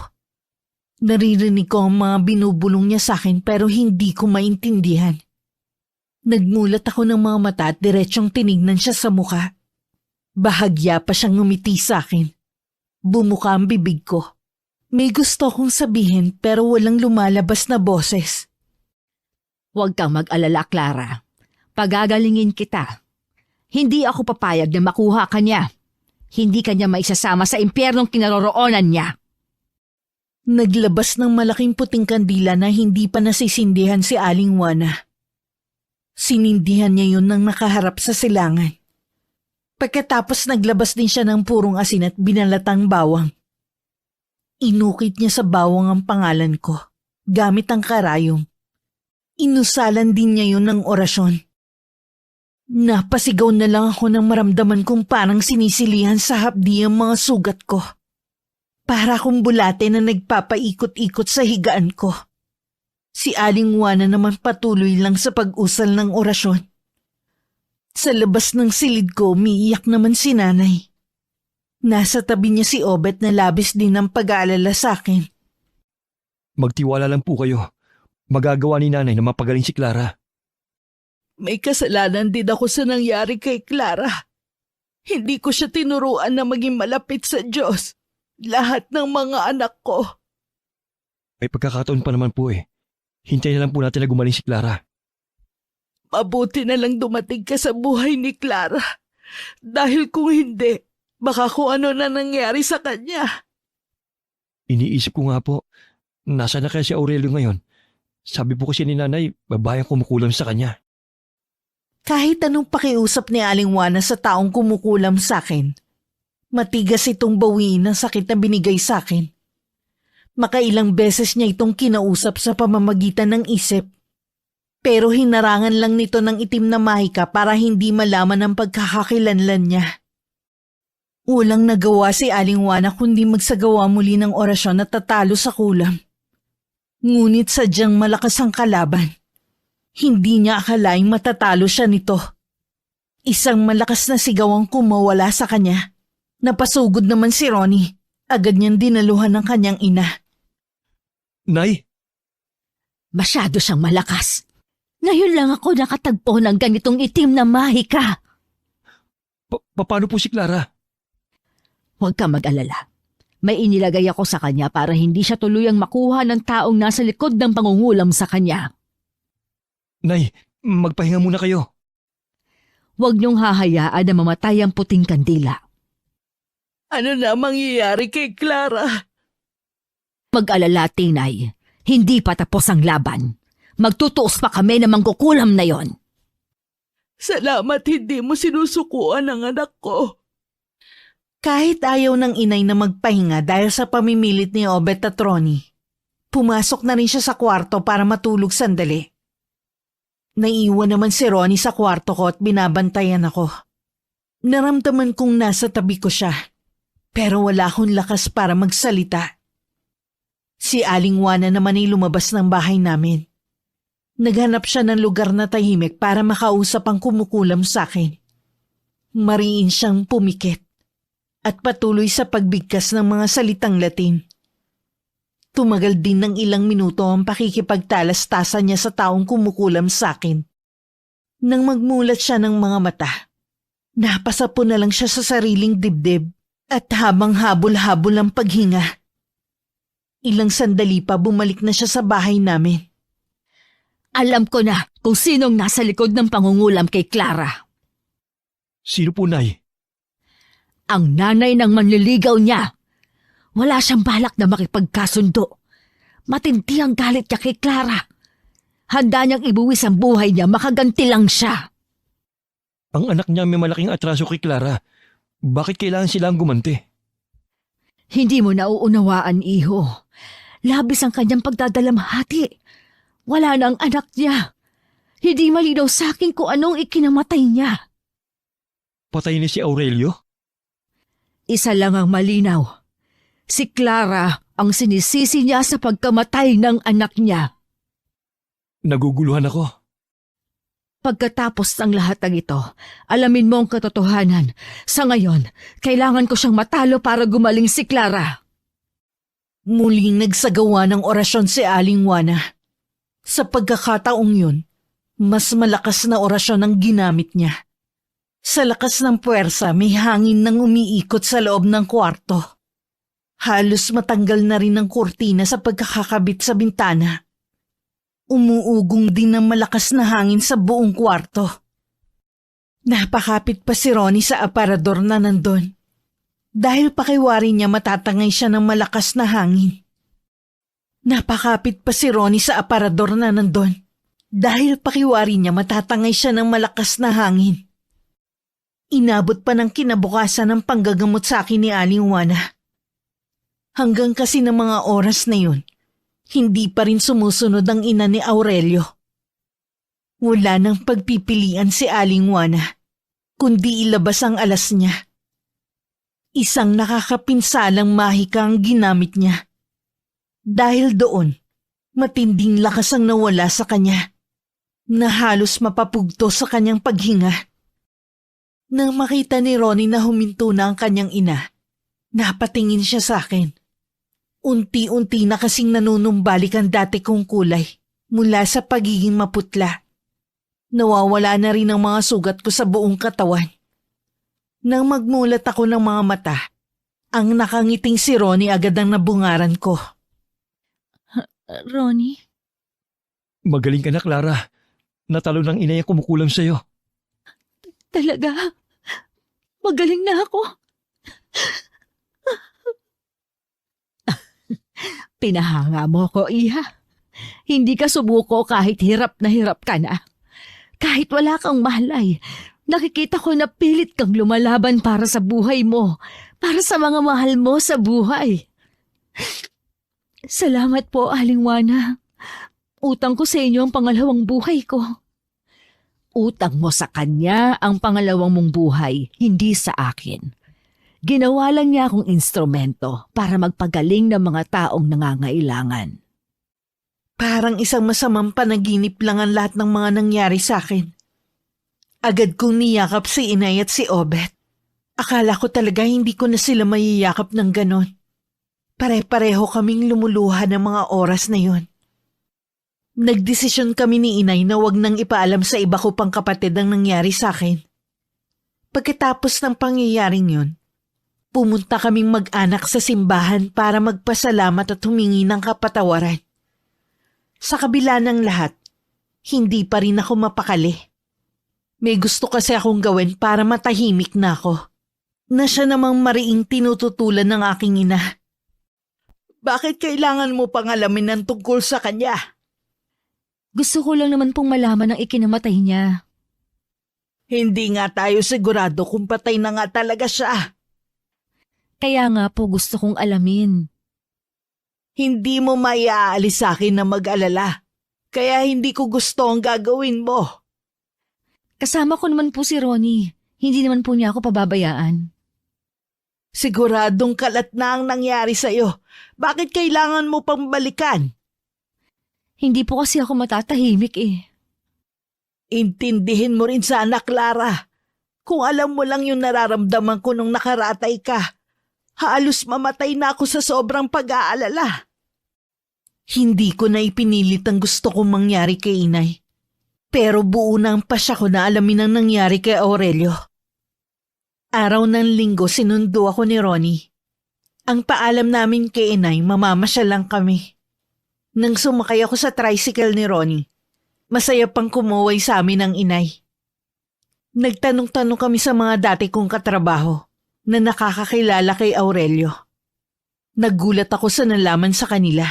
Naririnig ko ang mga binubulong niya sa akin pero hindi ko maintindihan. Nagmulat ako ng mga mata at diretsyong tinignan siya sa mukha. Bahagya pa siyang ngumiti sa akin. Bumuka ang bibig ko. May gusto kong sabihin pero walang lumalabas na boses. Huwag kang mag-alala, Clara. Pagagalingin kita. Hindi ako papayag na makuha ka niya. Hindi ka niya maisasama sa impyernong kinaroroonan niya. Naglabas ng malaking puting kandila na hindi pa nasisindihan si Aling Juana. Sinindihan niya yun nang nakaharap sa silangan. Pagkatapos naglabas din siya ng purong asin at binalatang bawang. Inukit niya sa bawang ang pangalan ko, gamit ang karayom. Inusalan din niya yun ng orasyon. Napasigaw na lang ako nang maramdaman kong parang sinisilihan sa hapdi ang mga sugat ko. Para akong bulate na nagpapaikot-ikot sa higaan ko. Si Aling Juana naman patuloy lang sa pag-usal ng orasyon. Sa labas ng silid ko, umiiyak naman si nanay. Nasa tabi niya si Obet na labis din ang pag-aalala sa akin. Magtiwala lang po kayo. Magagawa ni nanay na mapagaling si Clara. May kasalanan din ako sa nangyari kay Clara. Hindi ko siya tinuruan na maging malapit sa Diyos. Lahat ng mga anak ko. May pagkakataon pa naman po eh. Hintayin na lang po natin na gumaling si Clara. Mabuti na lang dumating ka sa buhay ni Clara. Dahil kung hindi, baka kung ano na nangyari sa kanya. Iniisip ko nga po, nasa na kaya si Aurelio ngayon? Sabi po kasi ni nanay, babayang kumukulam sa kanya. Kahit anong pakiusap ni Aling Juana sa taong kumukulam sa akin, matigas itong bawiin ang sakit na binigay sa akin. Makailang beses niya itong kinausap sa pamamagitan ng isip. Pero hinarangan lang nito ng itim na mahika para hindi malaman ang pagkakakilanlan niya. Walang nagawa si Aling Juana kundi magsagawa muli ng orasyon at tatalo sa kulam. Ngunit sadyang malakas ang kalaban. Hindi niya akalaing matatalo siya nito. Isang malakas na sigaw ang kumawala sa kanya. Napasugod naman si Ronnie. Agad niyang dinaluhan ng kanyang ina. Nay, Masyado siyang malakas. Ngayon lang ako nakatagpo ng ganitong itim na mahika. paano po si Clara? Huwag ka mag-alala. May inilagay ako sa kanya para hindi siya tuluyang makuha ng taong nasa likod ng pangungulam sa kanya. Nay, magpahinga muna kayo. Huwag niyong hahayaan na mamatay ang puting kandila. Ano na mangyayari kay Clara? Mag-alala, Tinay. Hindi pa tapos ang laban. Magtutuos pa kami ng mangkukulam na yon. Salamat hindi mo sinusukuan ang anak ko. Kahit ayaw ng inay na magpahinga dahil sa pamimilit ni Obet at Ronnie, pumasok na rin siya sa kwarto para matulog sandali. Naiwan naman si Ronnie sa kwarto ko at binabantayan ako. Naramdaman kong nasa tabi ko siya, pero wala akong lakas para magsalita. Si Aling Juana naman ay lumabas ng bahay namin. Naghanap siya ng lugar na tahimik para makausap ang kumukulam sa akin. Mariin siyang pumikit at patuloy sa pagbigkas ng mga salitang Latin. Tumagal din ng ilang minuto ang pakikipagtalas-tasan niya sa taong kumukulam sa akin. Nang magmulat siya ng mga mata, napasapo na lang siya sa sariling dibdib at habang habol-habol ang paghinga. Ilang sandali pa bumalik na siya sa bahay namin. Alam ko na kung sinong nasa likod ng pangungulam kay Clara. Sino po, Nay? Ang nanay ng manliligaw niya. Wala siyang balak na makipagkasundo. Matindi ang galit niya kay Clara. Handa niyang ibuwis ang buhay niya, makaganti lang siya. Ang anak niya may malaking atraso kay Clara. Bakit kailangan silang gumanti? Hindi mo nauunawaan, iho. Labis ang kanyang pagdadalamhati. Wala na ang anak niya. Hindi malinaw sa akin kung anong ikinamatay niya. Patay ni si Aurelio? Isa lang ang malinaw. Si Clara ang sinisisi niya sa pagkamatay ng anak niya. Naguguluhan ako. Pagkatapos ng lahat ng ito, alamin mo ang katotohanan. Sa ngayon, kailangan ko siyang matalo para gumaling si Clara. Muling nagsagawa ng orasyon si Aling Juana. Sa pagkakataong yun, mas malakas na orasyon ang ginamit niya. Sa lakas ng puwersa, may hangin nang umiikot sa loob ng kwarto. Halos matanggal na rin ang kurtina sa pagkakakabit sa bintana. Umuugong din ng malakas na hangin sa buong kwarto. Napakapit pa si Ronnie sa aparador na nandun. Dahil pakiwari niya matatangay siya ng malakas na hangin. Napakapit pa si Ronnie sa aparador na nandun. Dahil pakiwari niya matatangay siya ng malakas na hangin. Inabot pa ng kinabukasan ng panggagamot sa akin ni Aling Juana. Hanggang kasi ng mga oras na yun, hindi pa rin sumusunod ang ina ni Aurelio. Wala nang pagpipilian si Aling Juana, kundi ilabas ang alas niya. Isang nakakapinsalang mahika ang ginamit niya. Dahil doon, matinding lakas ang nawala sa kanya, na halos mapapugto sa kanyang paghinga. Nang makita ni Ronnie na huminto na ang kanyang ina, napatingin siya sa akin. Unti-unti na kasing nanunumbalik ang dati kong kulay mula sa pagiging maputla. Nawawala na rin ang mga sugat ko sa buong katawan. Nang magmulat ako ng mga mata, ang nakangiting si Ronnie agad ang nabungaran ko. Ronnie? Magaling ka na, Clara. Natalo ng inay ang kumukulam sa'yo. Talaga? Magaling na ako. Pinahanga mo ko, Iha. Hindi ka sumuko kahit hirap ka na. Kahit wala kang malay, nakikita ko na pilit kang lumalaban para sa buhay mo, para sa mga mahal mo sa buhay. Salamat po, Aling Juana. Utang ko sa inyo ang pangalawang buhay ko. Utang mo sa kanya ang pangalawang mong buhay, hindi sa akin. Ginawa lang niya akong instrumento para magpagaling ng mga taong nangangailangan. Parang isang masamang panaginip lang ang lahat ng mga nangyari sa akin. Agad kong niyakap si Inay at si Obet. Akala ko talaga hindi ko na sila mayiyakap ng ganon. Pare-pareho kaming lumuluha ng mga oras na yon. Nagdesisyon kami ni Inay na wag nang ipaalam sa iba ko pang kapatid ang nangyari sa akin. Pagkatapos ng pangyayaring yun, pumunta kaming mag-anak sa simbahan para magpasalamat at humingi ng kapatawaran. Sa kabila ng lahat, hindi pa rin ako mapakali. May gusto kasi akong gawin para matahimik na ako. Na siya namang mariing tinututulan ng aking ina. Bakit kailangan mo pang alamin ng tungkol sa kanya? Gusto ko lang naman pong malaman ang ikinamatay niya. Hindi nga tayo sigurado kung patay na nga talaga siya. Kaya nga po gusto kong alamin. Hindi mo maiaalis sa akin na mag-alala. Kaya hindi ko gusto ang gagawin mo. Kasama ko naman po si Ronnie. Hindi naman po niya ako pababayaan. Siguradong kalat na ang nangyari sa'yo. Bakit kailangan mo pang balikan? Hindi po kasi ako matatahimik eh. Intindihin mo rin sana, Clara. Kung alam mo lang yung nararamdaman ko nung nakaratay ka, halos mamatay na ako sa sobrang pag-aalala. Hindi ko na ipinilit ang gusto kong mangyari kay Inay. Pero buo na ang pasya ko na alamin ang nangyari kay Aurelio. Araw ng Linggo sinundo ako ni Ronnie. Ang paalam namin kay Inay, mamamasyal lang kami. Nang sumakay ako sa tricycle ni Ronnie, masaya pang kumuway sa amin ang Inay. Nagtanong-tanong kami sa mga dati kong katrabaho na nakakakilala kay Aurelio. Nagulat ako sa nalaman sa kanila.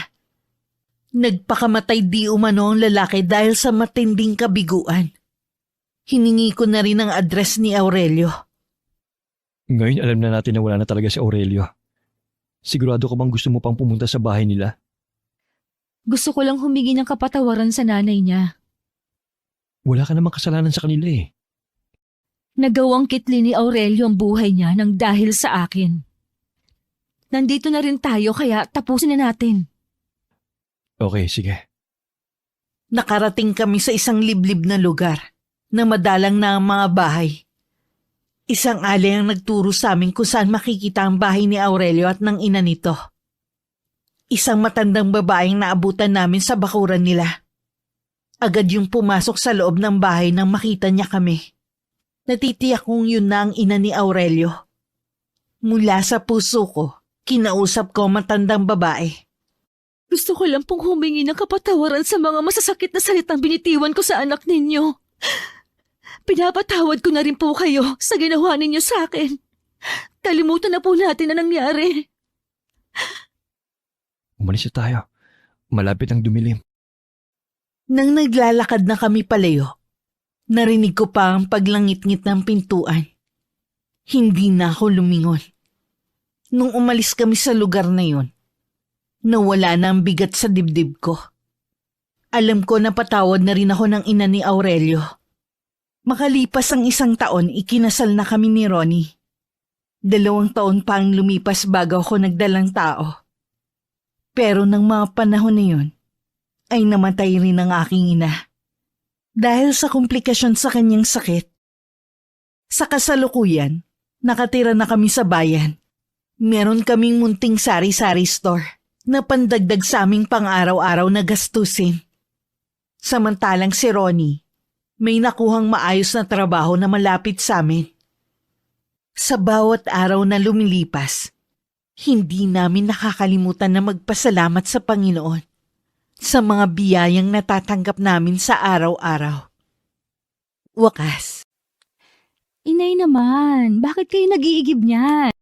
Nagpakamatay di umano ang lalaki dahil sa matinding kabiguan. Hiningi ko na rin ang address ni Aurelio. Ngayon alam na natin na wala na talaga si Aurelio. Sigurado ka bang gusto mo pang pumunta sa bahay nila? Gusto ko lang humingi ng kapatawaran sa nanay niya. Wala ka namang kasalanan sa kanila eh. Nagawang kitli ni Aurelio ang buhay niya nang dahil sa akin. Nandito na rin tayo kaya tapusin na natin. Okay, sige. Nakarating kami sa isang liblib na lugar na madalang na ang mga bahay. Isang alay ang nagturo sa amin kung saan makikita ang bahay ni Aurelio at ng ina nito. Isang matandang babaeng naabutan namin sa bakuran nila. Agad yung pumasok sa loob ng bahay nang makita niya kami. Natitiyak kong yun na ang ina ni Aurelio. Mula sa puso ko, kinausap ko ang matandang babae. Gusto ko lang pong humingi ng kapatawaran sa mga masasakit na salitang binitiwan ko sa anak ninyo. Pinapatawad ko na rin po kayo sa ginawa ninyo sa akin. Kalimutan na po natin na nangyari. Umalis na tayo. malapit ang dumilim. Nang naglalakad na kami palayo, narinig ko pa ang paglangit-ngit ng pintuan. Hindi na ako lumingon. Nung umalis kami sa lugar na yon, nawala na ang bigat sa dibdib ko. Alam ko na patawad na rin ako ng ina ni Aurelio. Makalipas ang 1 taon, ikinasal na kami ni Ronnie. 2 taon pa ang lumipas bago ako nagdalang tao. Pero nang mga panahon na yun, ay namatay rin ang aking ina. Dahil sa komplikasyon sa kanyang sakit. Sa kasalukuyan, nakatira na kami sa bayan. Meron kaming munting sari-sari store na pandagdag sa aming pang-araw-araw na gastusin. Samantalang si Ronnie, may nakuhang maayos na trabaho na malapit sa amin. Sa bawat araw na lumilipas, hindi namin nakakalimutan na magpasalamat sa Panginoon sa mga biyayang natatanggap namin sa araw-araw. Wakas. Inay naman, bakit kayo nag-iigib niyan?